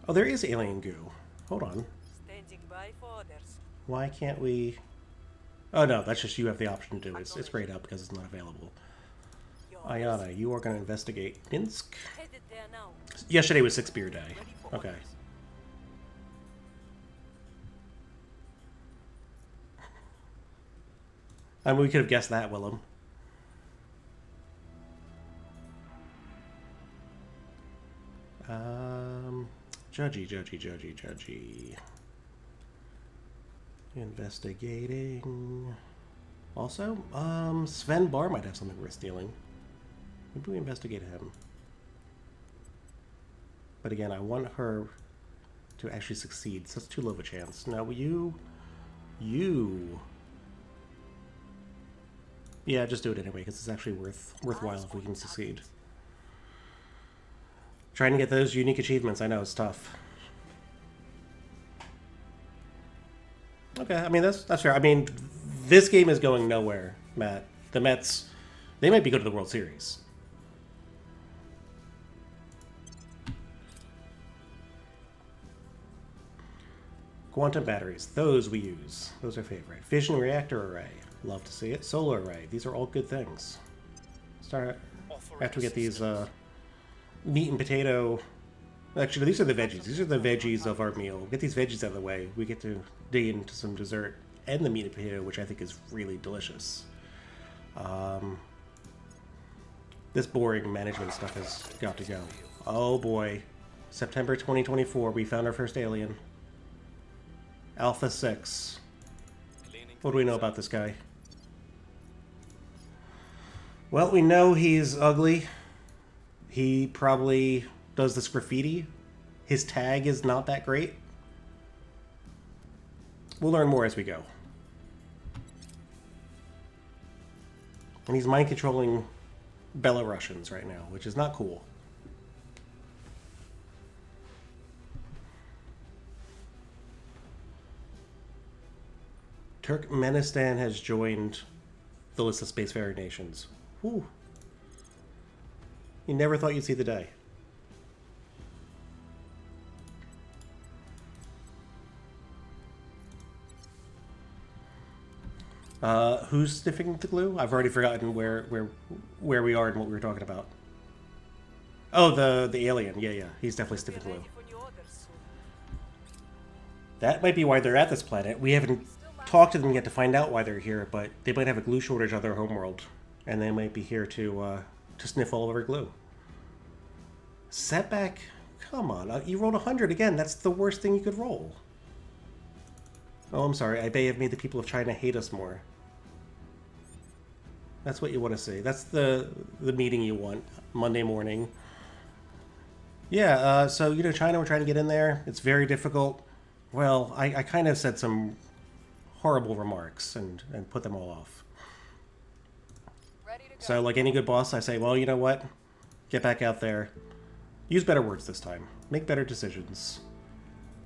Oh, there is alien goo. Hold on. Standing by for orders. Why can't we... Oh, no, that's just you have the option to do it. It's grayed out because it's not available. Your Ayana, you are going to investigate Minsk. headed there now. Yesterday was 6 beer day. Ready for Okay. orders. I mean, we could have guessed that, Willem. Judgy. Investigating. Also, Sven Bar might have something worth stealing. Maybe we investigate him. But again, I want her to actually succeed, so that's too low of a chance. Now, you... Yeah, just do it anyway, because it's actually worthwhile if we can succeed. Trying to get those unique achievements, I know, it's tough. Okay, I mean, that's fair. I mean, this game is going nowhere, Matt. The Mets, they might be good to the World Series. Quantum batteries, those we use. Those are favorite. Fission reactor array, love to see it. Solar array, these are all good things. After we get these meat and potato... Actually, these are the veggies. These are the veggies of our meal. Get these veggies out of the way. We get to dig into some dessert and the meat and potato, which I think is really delicious. This boring management stuff has got to go. Oh boy. September 2024, we found our first alien. Alpha 6. What do we know about this guy? Well, we know he's ugly. He probably does this graffiti. His tag is not that great. We'll learn more as we go. And he's mind controlling Belarusians right now, which is not cool. Turkmenistan has joined the list of spacefaring nations. Whew. You never thought you'd see the day. Who's sniffing the glue? I've already forgotten where we are and what we were talking about. Oh, the alien. Yeah. He's definitely sniffing glue. Ready for new orders soon. That might be why they're at this planet. We haven't talked to them yet to find out why they're here, but they might have a glue shortage on their homeworld, and they might be here to sniff all over glue. Setback? Come on, you rolled 100 again. That's the worst thing you could roll. Oh, I'm sorry. I may have made the people of China hate us more. That's what you want to see. That's the meeting you want. Monday morning. Yeah, so, you know, China, we're trying to get in there. It's very difficult. Well, I kind of said some horrible remarks and put them all off. Ready to go. So, like any good boss, I say, well, you know what? Get back out there. Use better words this time. Make better decisions.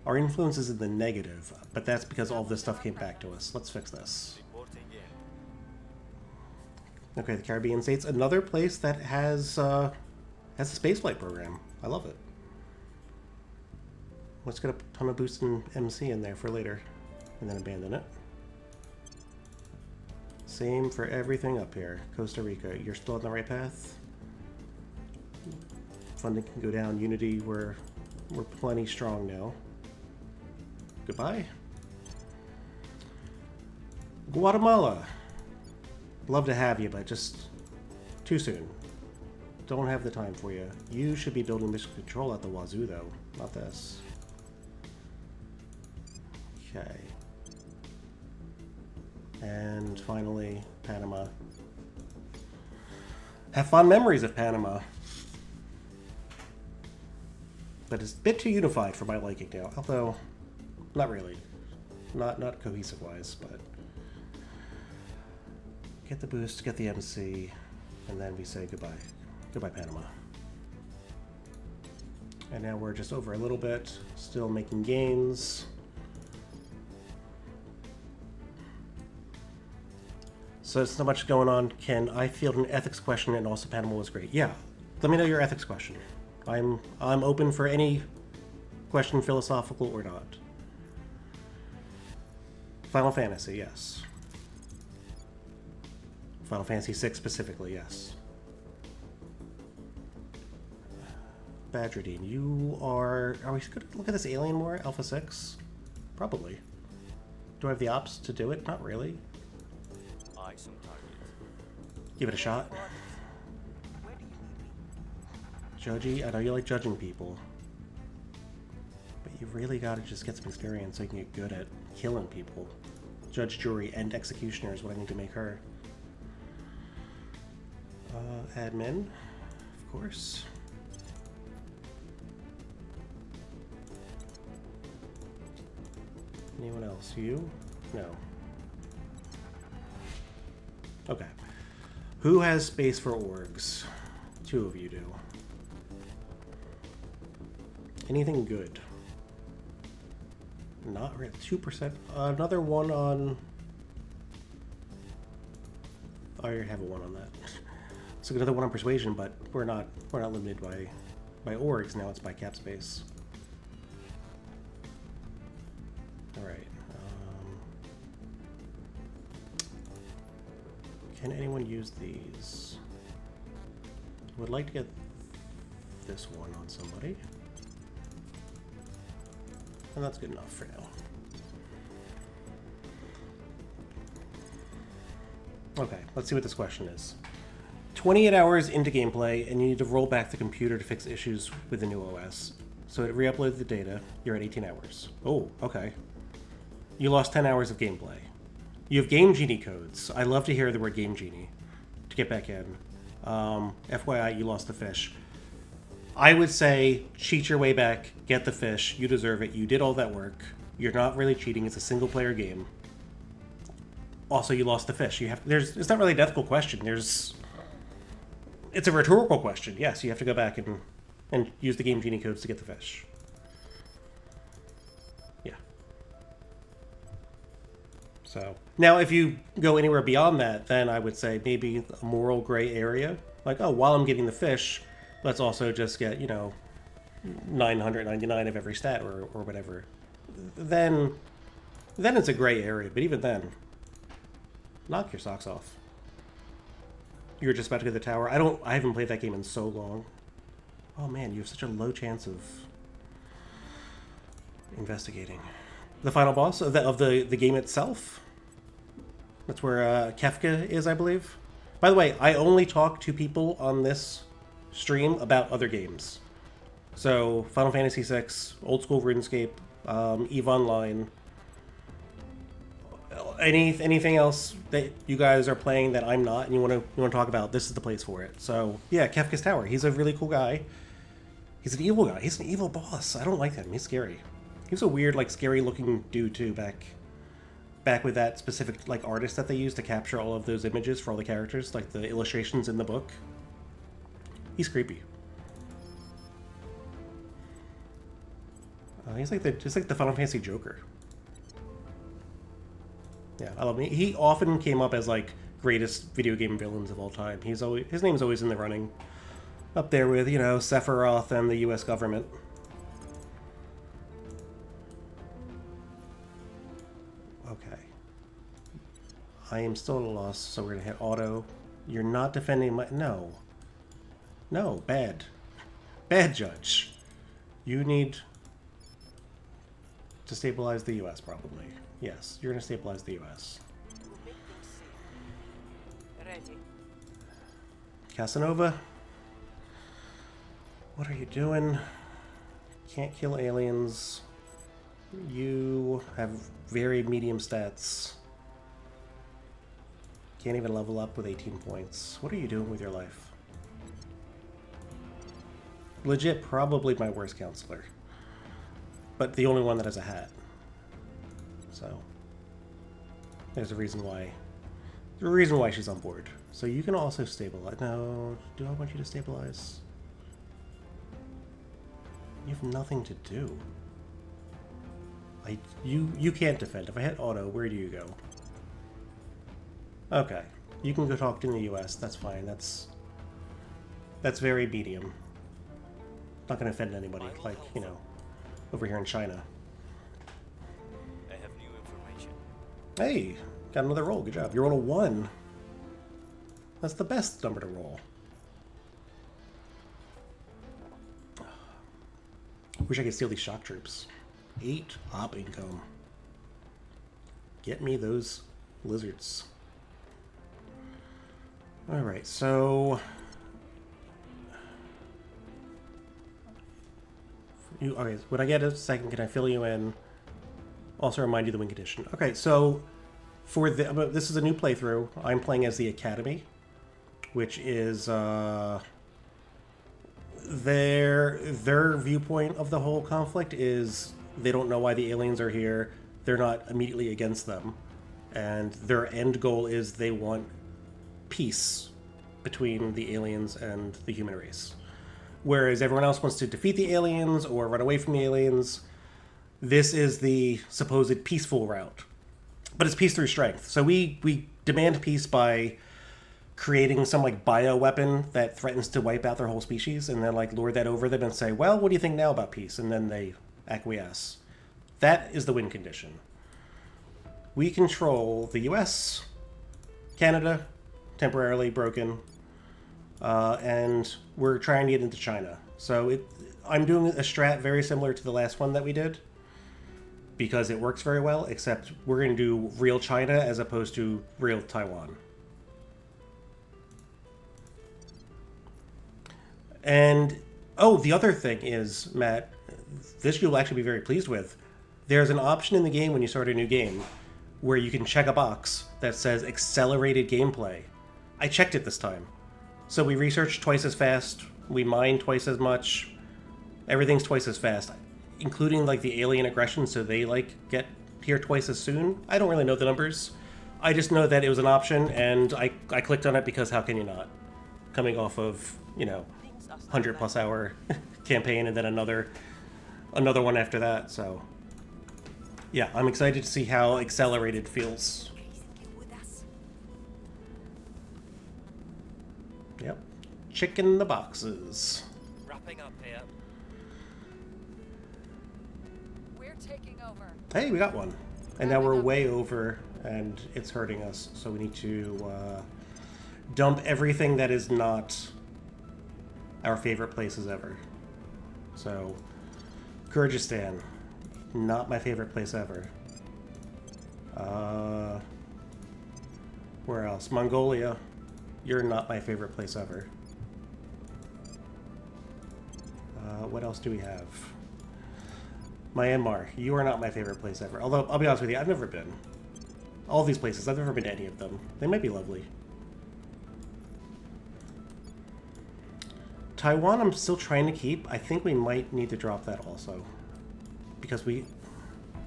Our influence is in the negative, but that's because all of this stuff came back to us. Let's fix this. Reporting in. Okay, the Caribbean states, another place that has a spaceflight program. I love it. Let's get a ton of boost in MC in there for later, and then abandon it. Same for everything up here. Costa Rica, you're still on the right path. Funding can go down. Unity, we're plenty strong now. Goodbye. Guatemala. Love to have you, but just too soon. Don't have the time for you. You should be building mission control at the wazoo, though. Not this. Okay. And finally, Panama. Have fond memories of Panama. But it's a bit too unified for my liking now. Although, not really. Not cohesive-wise, but... Get the boost, get the MC, and then we say goodbye. Goodbye, Panama. And now we're just over a little bit, still making gains. So there's not much going on. Can I field an ethics question? And also Panama was great. Yeah, let me know your ethics question. I'm open for any question, philosophical or not. Final Fantasy, yes. Final Fantasy VI specifically, yes. Badgerdine, you are we going to look at this alien more? Alpha 6? Probably. Do I have the ops to do it? Not really. Eyes on target. Give it a shot. Where do you need me? Judgy, I know you like judging people. You really gotta just get some experience so you can get good at killing people. Judge, jury, and executioner is what I need to make her. Admin, of course. Anyone else? You? No. Okay. Who has space for orgs? 2 of you do. Anything good? Not really. 2%. Another one on... I already have a 1 on that. So another 1 on persuasion, but we're not limited by orgs now. It's by cap space. All right. Can anyone use these? Would like to get this one on somebody. And that's good enough for now. Okay, let's see what this question is. 28 hours into gameplay, and you need to roll back the computer to fix issues with the new OS. So it re-uploaded the data. You're at 18 hours. Oh, okay. You lost 10 hours of gameplay. You have Game Genie codes. I love to hear the word Game Genie to get back in. FYI, you lost the fish. I would say cheat your way back, get the fish. You deserve it. You did all that work. You're not really cheating. It's a single-player game. Also, you lost the fish. It's not really an ethical question. It's a rhetorical question. Yes, you have to go back and use the Game Genie codes to get the fish. Yeah. So now, if you go anywhere beyond that, then I would say maybe a moral gray area. Like, oh, while I'm getting the fish, let's also just get, 999 of every stat or whatever. Then it's a gray area. But even then, knock your socks off. You're just about to go to the tower. I haven't played that game in so long. Oh man, you have such a low chance of investigating. The final boss of the game itself. That's where Kefka is, I believe. By the way, I only talk to people on this stream about other games. So, Final Fantasy VI, Old School RuneScape, EVE Online. Anything else that you guys are playing that I'm not and you want to talk about, this is the place for it. So, yeah, Kefka's Tower. He's a really cool guy. He's an evil guy. He's an evil boss. I don't like him. He's scary. He was a weird, scary-looking dude, too, back with that specific, artist that they used to capture all of those images for all the characters, the illustrations in the book. He's creepy. He's like the Final Fantasy Joker. Yeah, I love him. He often came up as, greatest video game villains of all time. His name's always in the running. Up there with, Sephiroth and the US government. Okay. I am still at a loss, so we're going to hit auto. You're not defending my... No. No, bad. Bad judge. You need to stabilize the US, probably. Yes, you're going to stabilize the US. Make things safe. Ready. Casanova? What are you doing? Can't kill aliens. You have very medium stats. Can't even level up with 18 points. What are you doing with your life? Legit, probably my worst counselor. But the only one that has a hat. So, there's a reason why. There's a reason why she's on board. So you can also stabilize. No, do I want you to stabilize? You have nothing to do. You can't defend. If I hit auto, where do you go? Okay. You can go talk to the US. That's fine. That's very medium. Not going to offend anybody, over here in China. I have new information. Hey, got another roll. Good job. You rolled a 1. That's the best number to roll. Wish I could steal these shock troops. 8 op income. Get me those lizards. Alright, so... Okay, when I get a second, can I fill you in? Also remind you the win condition. Okay, so for this is a new playthrough. I'm playing as the Academy, which is their viewpoint of the whole conflict is they don't know why the aliens are here. They're not immediately against them, and their end goal is they want peace between the aliens and the human race. Whereas everyone else wants to defeat the aliens or run away from the aliens. This is the supposed peaceful route. But it's peace through strength. So we demand peace by creating some like bioweapon that threatens to wipe out their whole species, and then like lord that over them and say, well, what do you think now about peace? And then they acquiesce. That is the win condition. We control the US, Canada, temporarily broken, and we're trying to get into China. So I'm doing a strat very similar to the last one that we did, because it works very well, except we're going to do real China as opposed to real Taiwan. And, oh, the other thing is, Matt, this you'll actually be very pleased with. There's an option in the game when you start a new game where you can check a box that says accelerated gameplay. I checked it this time. So we research twice as fast, we mine twice as much, everything's twice as fast, including like the alien aggression, so they like get here twice as soon. I don't really know the numbers. I just know that it was an option, and I clicked on it because how can you not? Coming off of, 100 plus hour campaign and then another one after that, so yeah, I'm excited to see how accelerated feels. Yep. Chicken the boxes. Wrapping up here. We're taking over. Hey, we got one. And now we're way over, and it's hurting us, so we need to dump everything that is not our favorite places ever. So, Kyrgyzstan, not my favorite place ever. Where else? Mongolia, you're not my favorite place ever. What else do we have? Myanmar, you are not my favorite place ever. Although, I'll be honest with you, I've never been. All these places, I've never been to any of them. They might be lovely. Taiwan, I'm still trying to keep. I think we might need to drop that also. Because we're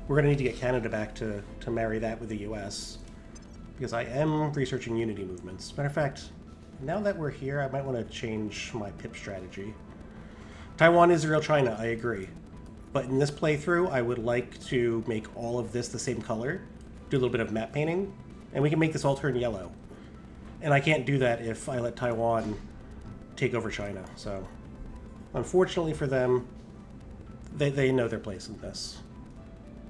going to need to get Canada back to marry that with the US. Because I am researching unity movements. Matter of fact, now that we're here, I might want to change my PIP strategy. Taiwan is real China, I agree. But in this playthrough, I would like to make all of this the same color, do a little bit of map painting, and we can make this all turn yellow. And I can't do that if I let Taiwan take over China, so unfortunately for them, they know their place in this.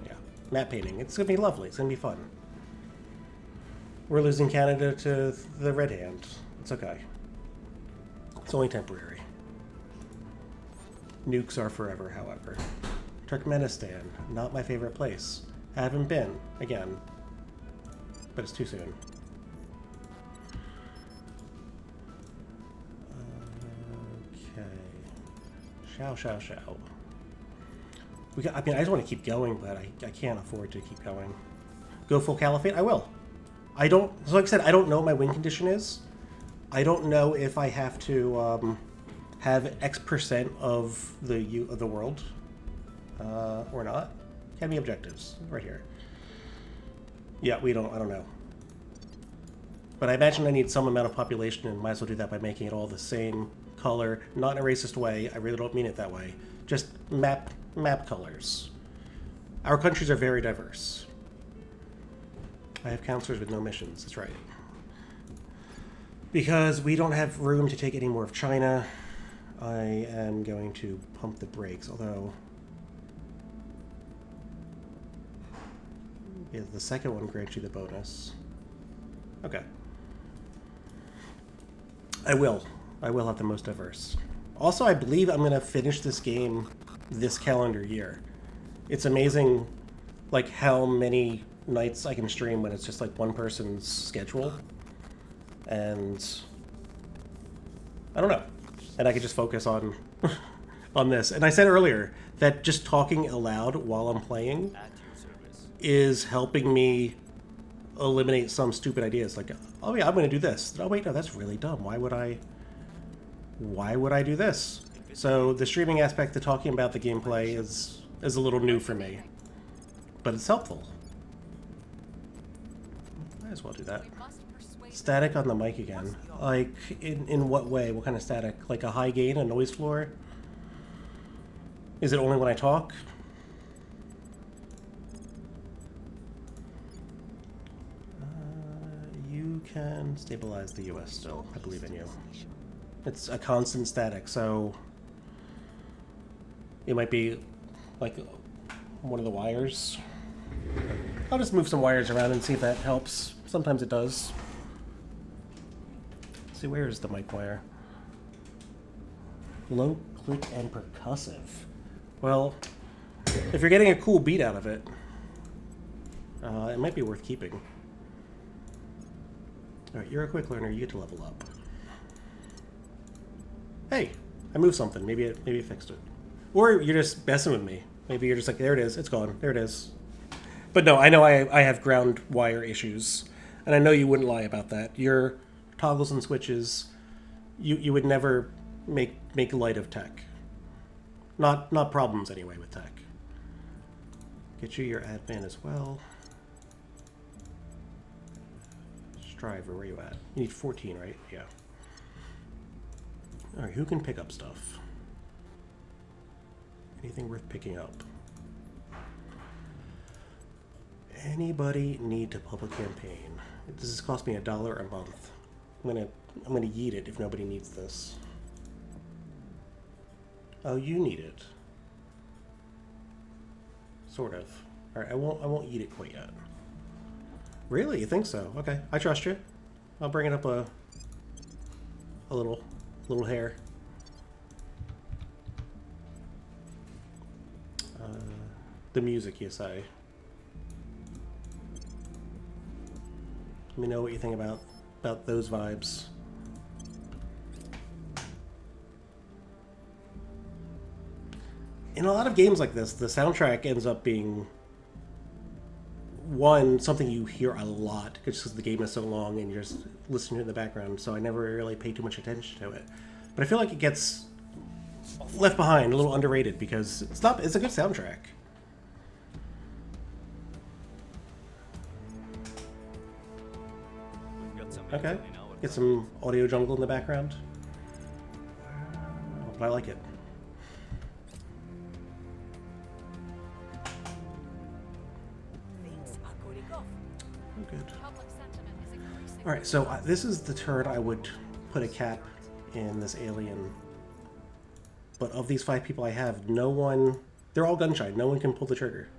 Yeah, map painting. It's going to be lovely. It's going to be fun. We're losing Canada to the Red Hand. It's okay. It's only temporary. Nukes are forever, however. Turkmenistan, not my favorite place. Haven't been, again, but it's too soon. Okay. Shao. I mean, I just want to keep going, but I can't afford to keep going. Go full caliphate? I will. I don't, so like I said, I don't know what my win condition is. I don't know if I have to have X% of the world or not. Academy objectives, right here. Yeah, I don't know. But I imagine I need some amount of population, and might as well do that by making it all the same color. Not in a racist way, I really don't mean it that way. Just map colors. Our countries are very diverse. I have counselors with no missions, that's right. Because we don't have room to take any more of China, I am going to pump the brakes, although... yeah, the second one grants you the bonus. Okay. I will have the most diverse. Also, I believe I'm going to finish this game this calendar year. It's amazing, like, how many nights I can stream when it's just, like, one person's schedule. And I don't know. And I could just focus on on this. And I said earlier that just talking aloud while I'm playing At your service. is helping me eliminate some stupid ideas. Like, oh yeah, I'm going to do this. Oh wait, no, that's really dumb. Why would I do this? So the streaming aspect, the talking about the gameplay is a little new for me, but it's helpful. Might as well do that. We must persuade Static on the mic again. Like, in what way? What kind of static? Like a high gain, a noise floor? Is it only when I talk? You can stabilize the US still. I believe in you. It's a constant static, so it might be like one of the wires. I'll just move some wires around and see if that helps. Sometimes it does. Let's see, where is the mic wire? Low click and percussive. Well, if you're getting a cool beat out of it, it might be worth keeping. Alright, you're a quick learner, you get to level up. Hey, I moved something. Maybe it fixed it. Or you're just messing with me. Maybe you're just like, there it is, it's gone, there it is. But no, I know I have ground wire issues, and I know you wouldn't lie about that. Your toggles and switches, you would never make light of tech. Not problems anyway with tech. Get you your admin as well. Striver, where you at? You need 14, right? Yeah. Alright, who can pick up stuff? Anything worth picking up? Anybody need to public campaign? This has cost me $1 a month. I'm gonna yeet it if nobody needs this. Oh, you need it. Sort of. Alright, I won't eat it quite yet. Really? You think so? Okay, I trust you. I'll bring it up a little hair. The music, you say. Let me know what you think about those vibes. In a lot of games like this, the soundtrack ends up being something you hear a lot just because the game is so long and you're just listening to it in the background, so I never really pay too much attention to it. But I feel like it gets left behind, a little underrated, because it's a good soundtrack. We've got some Okay. intel in our Get some audio jungle in the background. But I like it. Things are going off. Oh, good. public sentiment is increasing. Alright, so this is the turn I would put a cap in this alien. But of these 5 people I have, no one... They're all gun-shy. No one can pull the trigger.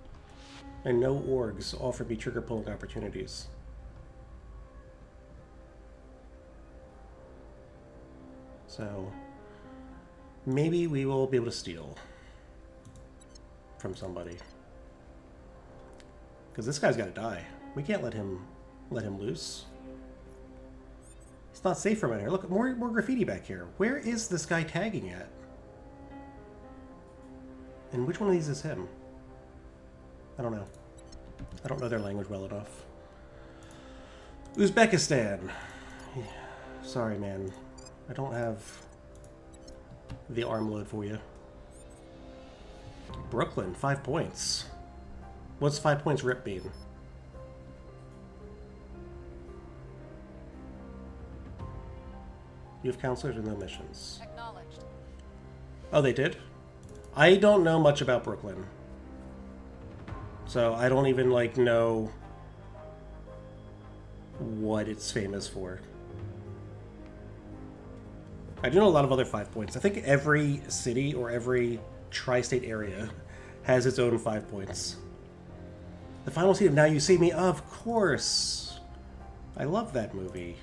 And no orgs offer me trigger-pulling opportunities. So... maybe we will be able to steal from somebody. Because this guy's got to die. We can't let him loose. It's not safe from in here. Look, more graffiti back here. Where is this guy tagging at? And which one of these is him? I don't know. I don't know their language well enough. Uzbekistan. Yeah. Sorry, man. I don't have the arm load for you. Brooklyn, 5 points. What's 5 points rip mean? You have counselors and no missions. Acknowledged. Oh, they did? I don't know much about Brooklyn. So I don't even, like, know what it's famous for. I do know a lot of other 5 points. I think every city or every tri-state area has its own 5 points. The final scene of Now You See Me, of course! I love that movie.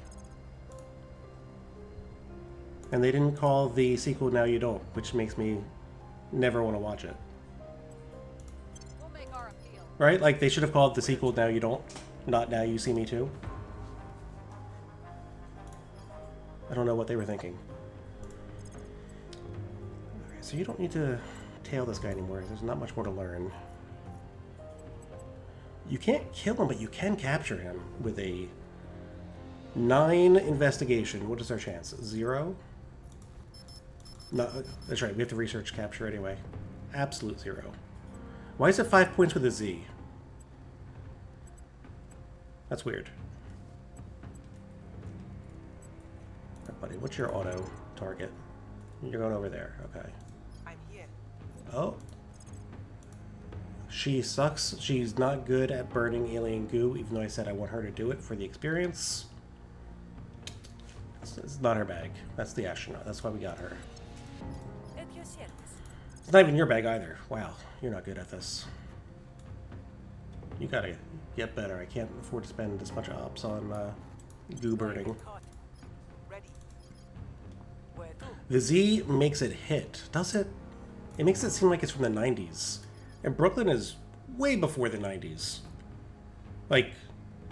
And they didn't call the sequel Now You Don't, which makes me never want to watch it. We'll make our appeal. Right? Like, they should have called the sequel Now You Don't, not Now You See Me Too. I don't know what they were thinking. So you don't need to tail this guy anymore. There's not much more to learn. You can't kill him, but you can capture him with a 9 investigation. What is our chance? 0? No, that's right. We have to research capture anyway. Absolute 0. Why is it 5 points with a Z? That's weird. Alright, buddy, what's your auto target? You're going over there. Okay. I'm here. Oh. She sucks. She's not good at burning alien goo, even though I said I want her to do it for the experience. It's not her bag. That's the astronaut. That's why we got her. At your service. It's not even your bag either. Wow, you're not good at this. You gotta get better. I can't afford to spend this much ops on goo burning. Caught. Ready. Where to? The Z makes it hit, does it? It makes it seem like it's from the 90s. And Brooklyn is way before the 90s. Like,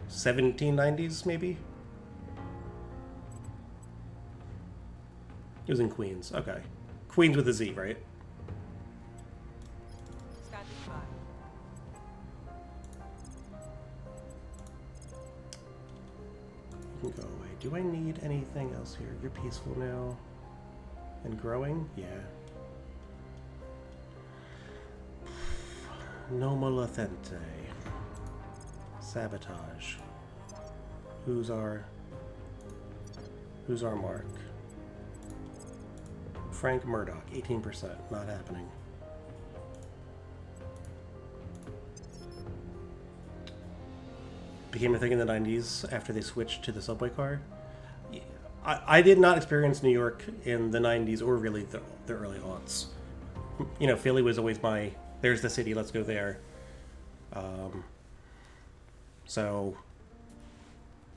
1790s, maybe? It was in Queens. Okay. Queens with a Z, right? Standing by. You can go away. Do I need anything else here? You're peaceful now. And growing? Yeah. No Malethente. Sabotage. Who's our mark? Frank Murdoch, 18%. Not happening. Became a thing in the 90s after they switched to the subway car. I did not experience New York in the 90s or really the early aughts. You know, Philly was always my, there's the city, let's go there. So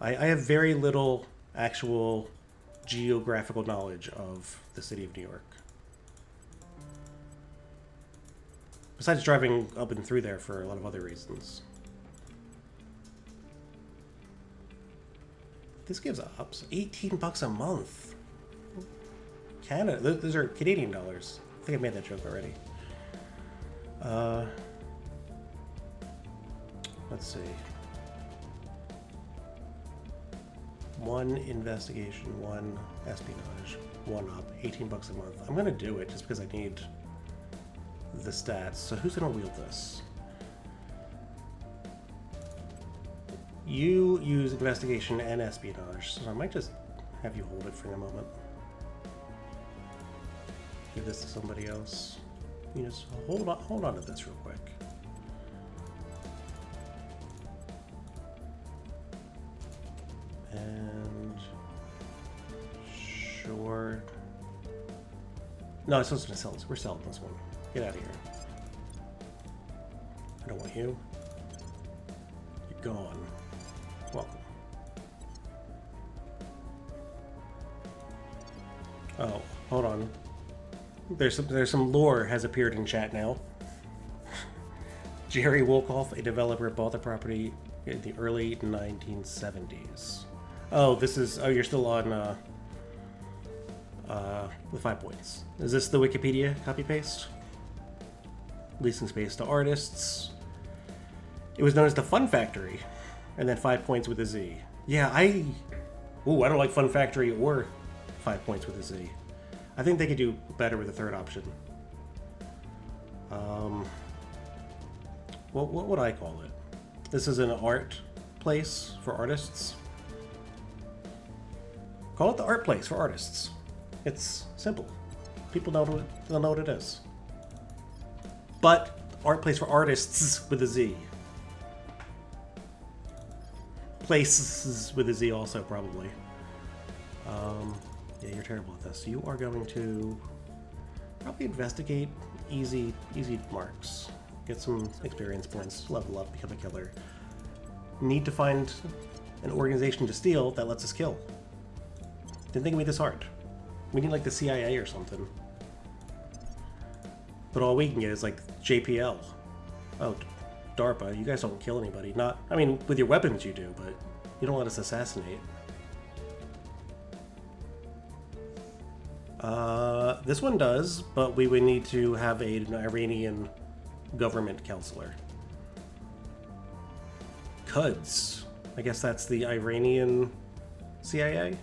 I have very little actual geographical knowledge of the city of New York. Besides driving up and through there for a lot of other reasons. This gives ups. $18 a month. Canada. Those are Canadian dollars. I think I made that joke already. Let's see. 1 investigation, 1 espionage, 1 up, $18 a month. I'm gonna do it just because I need the stats. So who's gonna wield this? You use investigation and espionage, so I might just have you hold it for a moment. Give this to somebody else. You just hold on to this real quick. And sure. No, I'm supposed to sell this. We're selling this one. Get out of here. I don't want you. You're gone. Welcome. Oh, hold on. There's some lore has appeared in chat now. Jerry Wolkoff, a developer, bought the property in the early 1970s. Oh, this is. Oh, you're still on with 5 points. Is this the Wikipedia copy paste? Leasing space to artists. It was known as the Fun Factory. And then 5 points with a Z. Yeah, I don't like Fun Factory or 5 points with a Z. I think they could do better with the third option. What would I call it? This is an art place for artists. Call it the art place for artists. It's simple. People they'll know what it is. But art place for artists with a Z. Places with a Z also, probably. Yeah, you're terrible at this. You are going to probably investigate easy marks. Get some experience points, level up, become a killer. Need to find an organization to steal that lets us kill. Didn't think it'd be this hard. We need like the CIA or something. But all we can get is like JPL. Oh, DARPA, you guys don't kill anybody. Not, I mean, with your weapons you do, but you don't let us assassinate. This one does, but we would need to have an Iranian government counselor. Quds. I guess that's the Iranian CIA?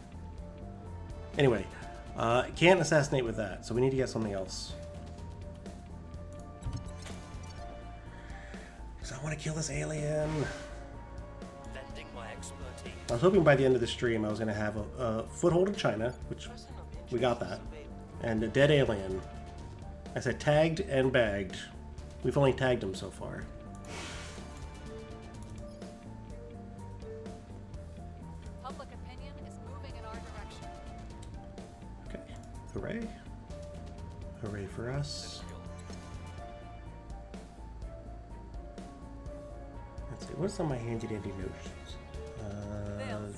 Anyway, can't assassinate with that, so we need to get something else. Because I want to kill this alien. Lending my expertise. I was hoping by the end of the stream I was going to have a foothold in China, which we got that, and a dead alien. I said tagged and bagged. We've only tagged him so far. Public opinion is moving in our direction. Okay, hooray. Hooray for us. Let's see, what's on my handy dandy notes?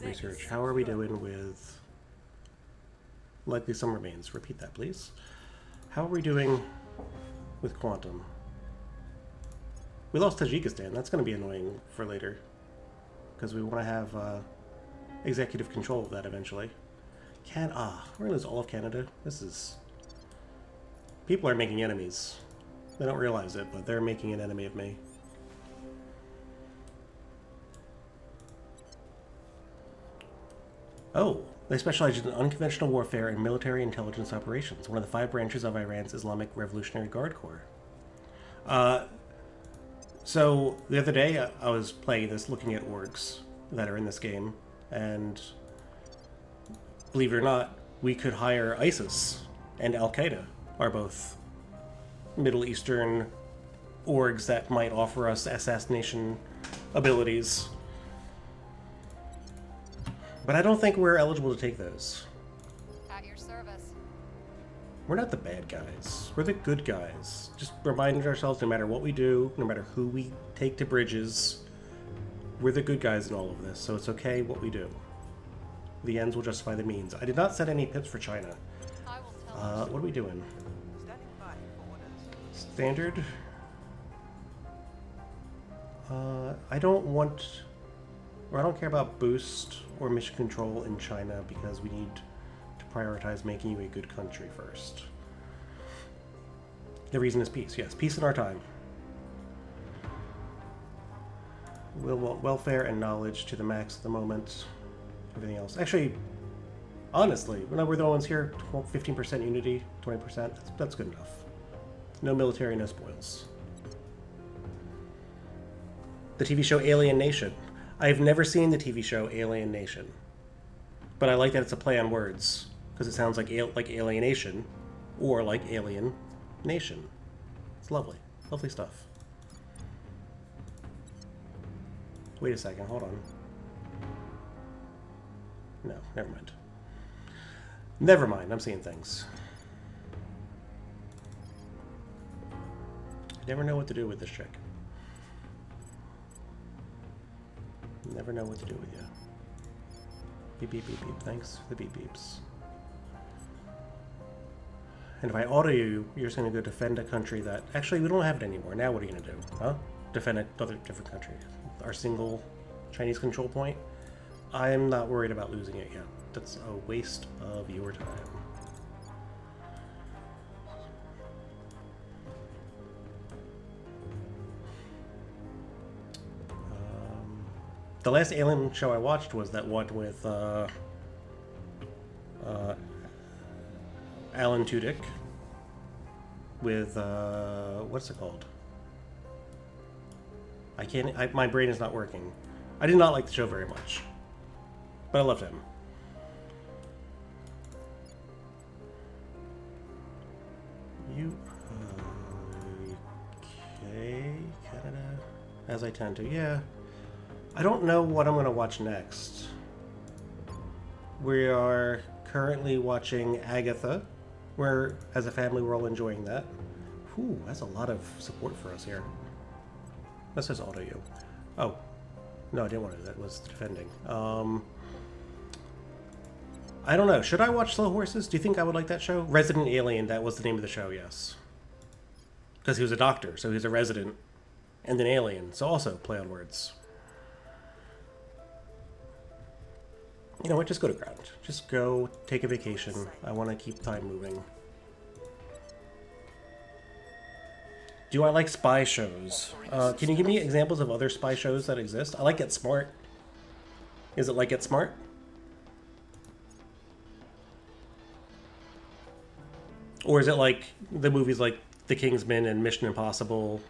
Research. How are we doing with likely some remains? Repeat that, please. How are we doing with quantum? We lost Tajikistan. That's going to be annoying for later, because we want to have executive control of that eventually. We're going to lose all of Canada. This is... People are making enemies. They don't realize it, but they're making an enemy of me. Oh, they specialize in unconventional warfare and military intelligence operations, one of the 5 branches of Iran's Islamic Revolutionary Guard Corps. So, the other day I was playing this, looking at orgs that are in this game, and believe it or not, we could hire ISIS and Al-Qaeda are both Middle Eastern orgs that might offer us assassination abilities. But I don't think we're eligible to take those. At your service. We're not the bad guys. We're the good guys. Just reminding ourselves, no matter what we do, no matter who we take to bridges, we're the good guys in all of this, so it's okay what we do. The ends will justify the means. I did not set any pips for China. I will tell What are we doing? Standing by for orders. Standard? I don't want... Or I don't care about boost or mission control in China because we need to prioritize making you a good country first. The reason is peace. Yes, peace in our time. We'll want welfare and knowledge to the max at the moment. Everything else. Actually, honestly, when we're the ones here, 15% unity, 20%, that's good enough. No military, no spoils. The TV show Alien Nation. I've never seen the TV show Alien Nation, but I like that it's a play on words because it sounds like alienation or like alien nation. It's lovely, lovely stuff. Wait a second, hold on. No, never mind. Never mind, I'm seeing things. I never know what to do with this chick. Never know what to do with you. Beep, beep, beep, beep. Thanks for the beep, beeps. And if I auto you, you're just going to go defend a country that... Actually, we don't have it anymore. Now what are you going to do? Huh? Defend another different country. Our single Chinese control point? I'm not worried about losing it yet. That's a waste of your time. The last Alien show I watched was that one with Alan Tudyk with what's it called? I can't. My brain is not working. I did not like the show very much, but I loved him. You okay, Canada? As I tend to, yeah. I don't know what I'm going to watch next. We are currently watching Agatha. We're, as a family, we're all enjoying that. Whew, that's a lot of support for us here. That says auto you. Oh. No, I didn't want to do that. It was defending. I don't know. Should I watch Slow Horses? Do you think I would like that show? Resident Alien, that was the name of the show, yes. Because he was a doctor, so he was a resident and an alien. So also, play on words. You know what? Just go to ground. Just go take a vacation. I want to keep time moving. Do I like spy shows? Can you give me examples of other spy shows that exist? I like Get Smart. Is it like Get Smart? Or is it like the movies like The Kingsman and Mission Impossible?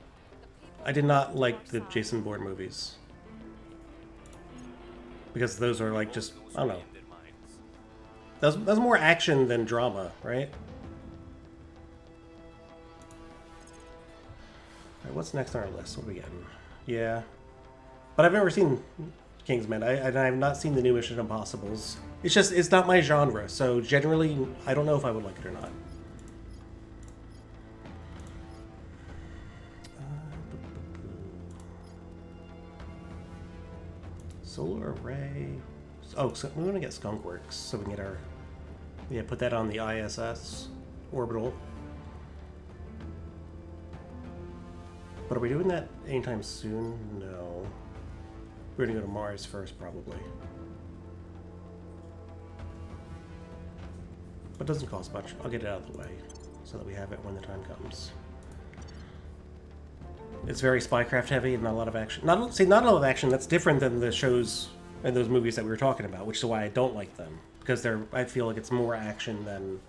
I did not like the Jason Bourne movies. Because those are like just, I don't know. That's more action than drama, right? Alright, what's next on our list? What are we getting? Yeah. But I've never seen Kingsman. I have not seen the new Mission Impossibles. It's just, it's not my genre. So generally, I don't know if I would like it or not. Solar array. Oh, so we want to get Skunkworks so we can get our. Yeah, put that on the ISS orbital. But are we doing that anytime soon? No. We're gonna go to Mars first, probably. But it doesn't cost much. I'll get it out of the way so that we have it when the time comes. It's very spycraft heavy and not a lot of action. Not a lot of action. That's different than the shows and those movies that we were talking about, which is why I don't like them, because I feel like it's more action than,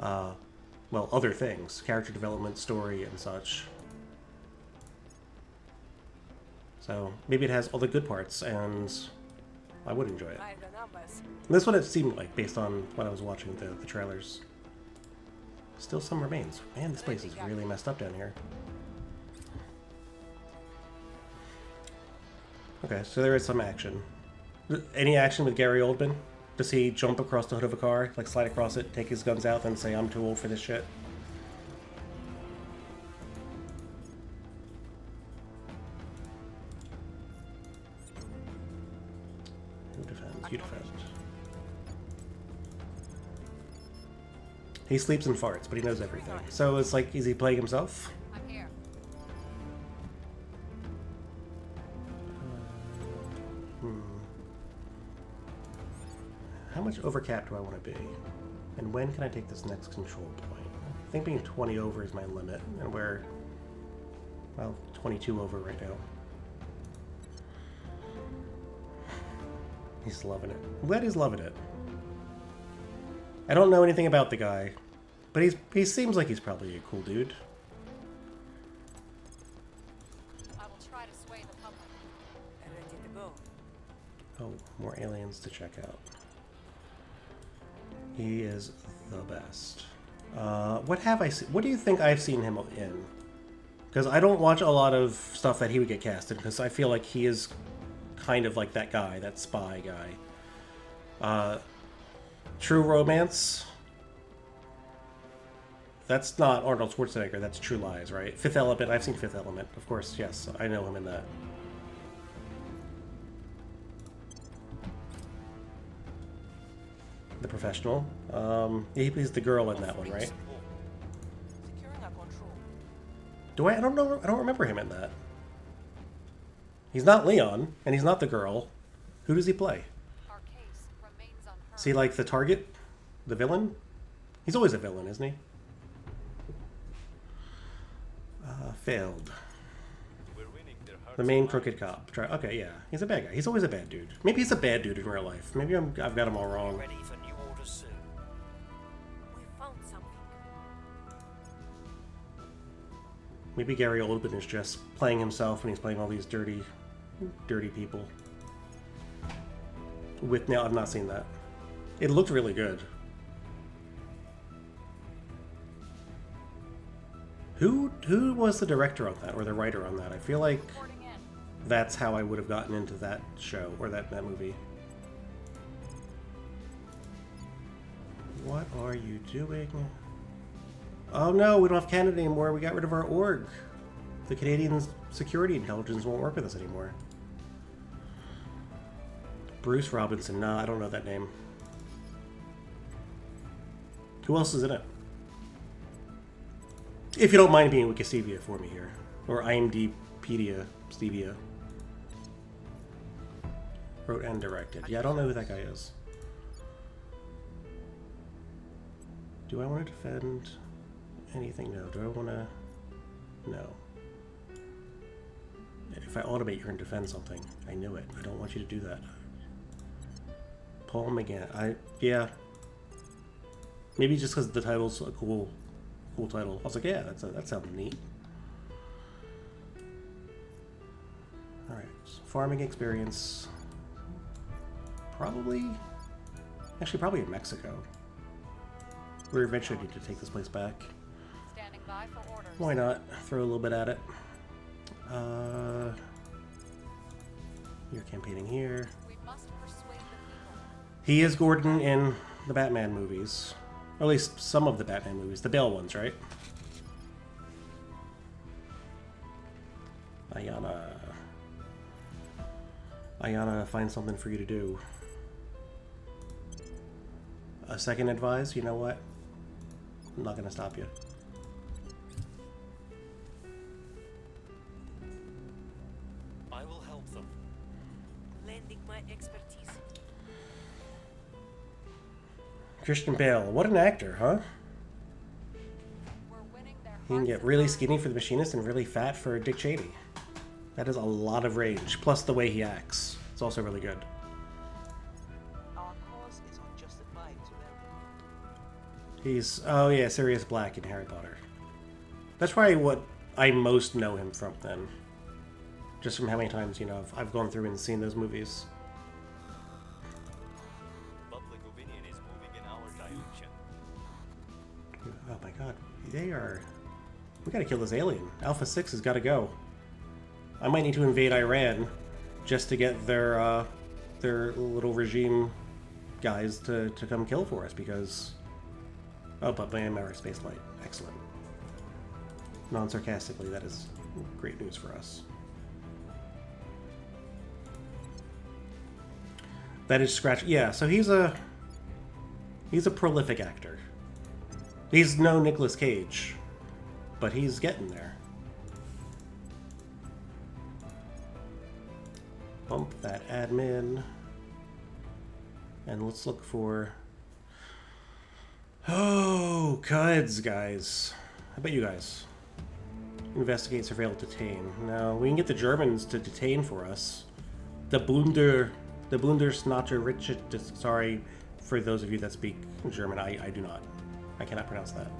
well, other things, character development, story, and such. So maybe it has all the good parts, and I would enjoy it. And that's what it seemed like based on what I was watching the trailers. Still some remains. Man, this place is really messed up down here. Okay, so there is some action. Any action with Gary Oldman? Does he jump across the hood of a car, like slide across it, take his guns out, then say, I'm too old for this shit? Who defends? You defend. He sleeps and farts, but he knows everything. So it's like, is he playing himself? I'm here. How much overcapped do I want to be? And when can I take this next control point? I think being 20 over is my limit, and we're, well, 22 over right now. He's loving it. I'm glad he's loving it. I don't know anything about the guy, but he seems like he's probably a cool dude. I will try to sway the public. I'm ready to go. Oh, more aliens to check out. He is the best. What have I seen? What do you think I've seen him in? Because I don't watch a lot of stuff that he would get cast in, because I feel like he is kind of like that guy, that spy guy. True Romance. That's not Arnold Schwarzenegger, that's True Lies, right? Fifth Element, I've seen Fifth Element, of course, yes, I know him in that. The Professional. He's the girl in that one, right? Securing our control. Do I don't know. I don't remember him in that. He's not Leon, and he's not the girl. Who does he play? Our case remains unheard. Is he like the target? The villain? He's always a villain, isn't he? Failed. We're winning their hearts. The main crooked cop. Okay, yeah. He's a bad guy. He's always a bad dude. Maybe he's a bad dude in real life. Maybe I've got him all wrong. Ready for new orders soon. We found something. Maybe Gary Oldman is just playing himself when he's playing all these dirty people. No, I've not seen that. It looked really good. Who was the director on that, or the writer on that? I feel like Reporting in. that's how I would have gotten into that show, or that movie. What are you doing? Oh no, we don't have Canada anymore. We got rid of our org. The Canadian Security Intelligence won't work with us anymore. Bruce Robinson. No, I don't know that name. Who else is in it? If you don't mind being Wikipedia for me here. Or IMDpedia, Stevia. Wrote and directed. Yeah, I don't know who that guy is. Do I want to defend anything? No. Do I want to... No. If I automate, you're going to defend something. I knew it. I don't want you to do that. Pull him again. Yeah. Maybe just because the title's a cool title. I was like, yeah, that sounds neat. Alright, so farming experience. Probably in Mexico. We eventually need to take this place back. Standing by for orders. Why not? Throw a little bit at it. You're campaigning here. We must persuade the people. He is Gordon in the Batman movies. Or at least some of the Batman movies. The Bale ones, right? Ayana, find something for you to do. A second advise? You know what? I'm not going to stop you. I will help them. Lending my expertise. Christian Bale. What an actor, huh? We're winning their He can hearts get and really minds. skinny for the machinist and really fat for Dick Cheney. That is a lot of range. Plus the way he acts. It's also really good. Our cause is unjustified to them. He's, oh yeah, Sirius Black in Harry Potter. That's probably what I most know him from then. Just from how many times, you know, I've gone through and seen those movies. Public opinion is moving in our direction. Oh my god, they are... We gotta kill this alien. Alpha 6 has gotta go. I might need to invade Iran just to get their little regime guys to come kill for us, because... Oh, but Myanmar space flight. Excellent. Non-sarcastically, that is great news for us. That is Scratch. Yeah, so he's a prolific actor. He's no Nicolas Cage, but he's getting there. Bump that admin. And let's look for... Oh, Cuds, guys. How about you guys? Investigate, surveil, detain. No, we can get the Germans to detain for us. The Bundersnatter Richard. Sorry for those of you that speak German. I do not. I cannot pronounce that.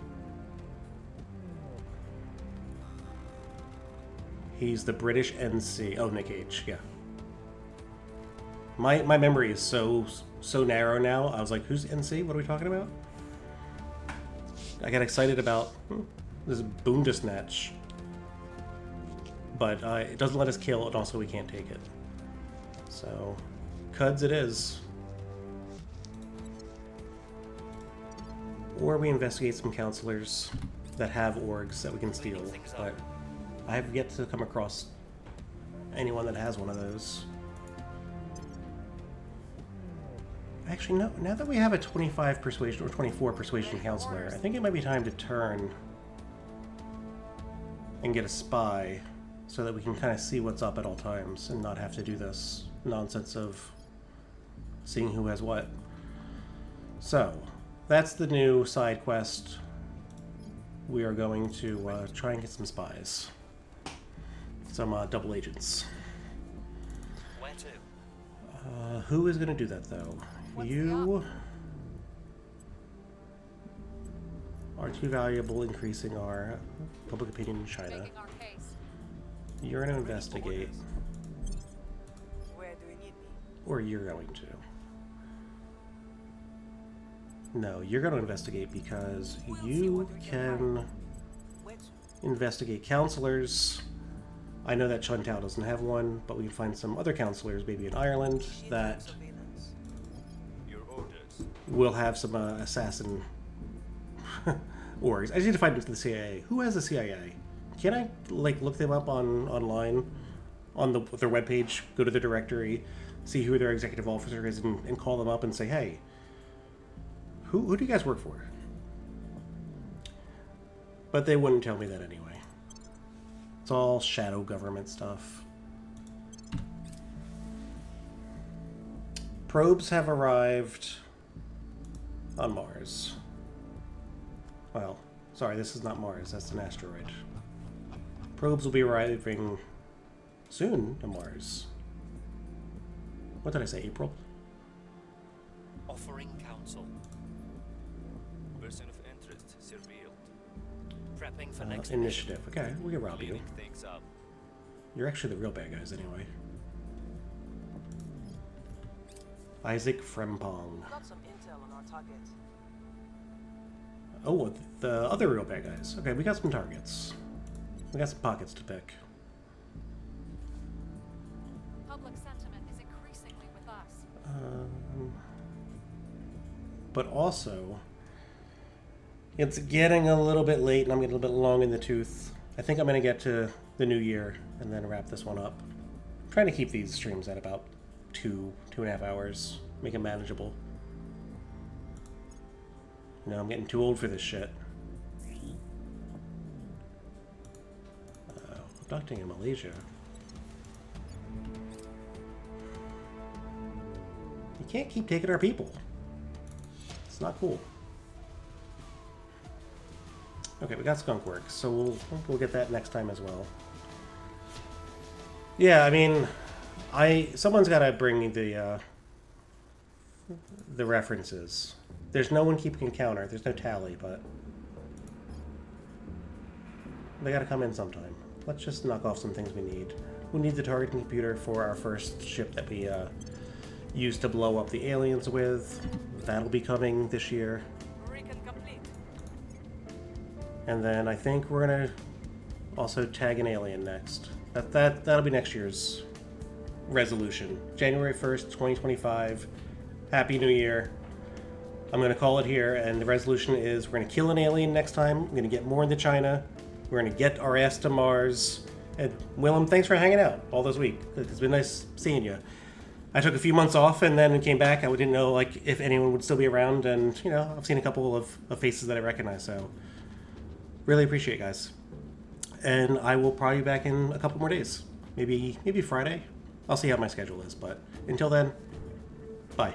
He's the British NC. Oh, Nick H. Yeah. My memory is so narrow now. I was like, who's NC? What are we talking about? I got excited about this Bundesnatch. But it doesn't let us kill, and also we can't take it. So, Cuds it is. Or we investigate some counselors that have orgs that we can steal. But I have yet to come across anyone that has one of those. Actually, no. Now that we have a 25 persuasion or 24 persuasion counselor, I think it might be time to turn and get a spy so that we can kind of see what's up at all times and not have to do this nonsense of seeing who has what. So, that's the new side quest. We are going to try and get some spies. Some double agents. Where to? Who is going to do that, though? You are too valuable, increasing our public opinion in China. Making our case. You're going to investigate, Where do you need me? or you're going to. No, you're going to investigate because you can Where to? investigate counselors. I know that Chuntao doesn't have one, but we can find some other counselors, maybe in Ireland, that Surveillance. Your orders. will have some assassin orgs. I just need to find the CIA. Who has the CIA? Can I look them up online on their webpage? Go to the directory, see who their executive officer is, and call them up and say, "Hey, who do you guys work for?" But they wouldn't tell me that anyway. It's all shadow government stuff. Probes have arrived on Mars. Well, sorry, this is not Mars. That's an asteroid. Probes will be arriving soon to Mars. What did I say, April? Offering counsel. Person of interest is revealed. Prepping for next mission. Initiative. Okay, we can rob you. Cleaning things up. You're actually the real bad guys anyway. Isaac Frempong. We got some intel on our target. Oh, the other real bad guys. Okay, we got some targets. We got some pockets to pick. Public sentiment is increasingly with us. But also, it's getting a little bit late and I'm getting a little bit long in the tooth. I think I'm going to get to the new year and then wrap this one up. I'm trying to keep these streams at about 2.5 hours. Make them manageable. You know, I'm getting too old for this shit. Abducting in Malaysia. You can't keep taking our people. It's not cool. Okay, we got Skunk Works, so we'll get that next time as well. Yeah, I mean, someone's got to bring the references. There's no one keeping counter. There's no tally, but they got to come in sometime. Let's just knock off some things we need. We need the targeting computer for our first ship that we used to blow up the aliens with. That'll be coming this year. Recon complete. And then I think we're gonna also tag an alien next. That'll be next year's resolution. January 1st, 2025. Happy New Year. I'm gonna call it here, and the resolution is we're gonna kill an alien next time. We're gonna get more into China. We're gonna get our ass to Mars. And Willem, thanks for hanging out all this week. It's been nice seeing you. I took a few months off and then came back. I didn't know like if anyone would still be around, and you know, I've seen a couple of faces that I recognize, so really appreciate it, guys. And I will probably be back in a couple more days. Maybe Friday. I'll see how my schedule is, but until then, bye.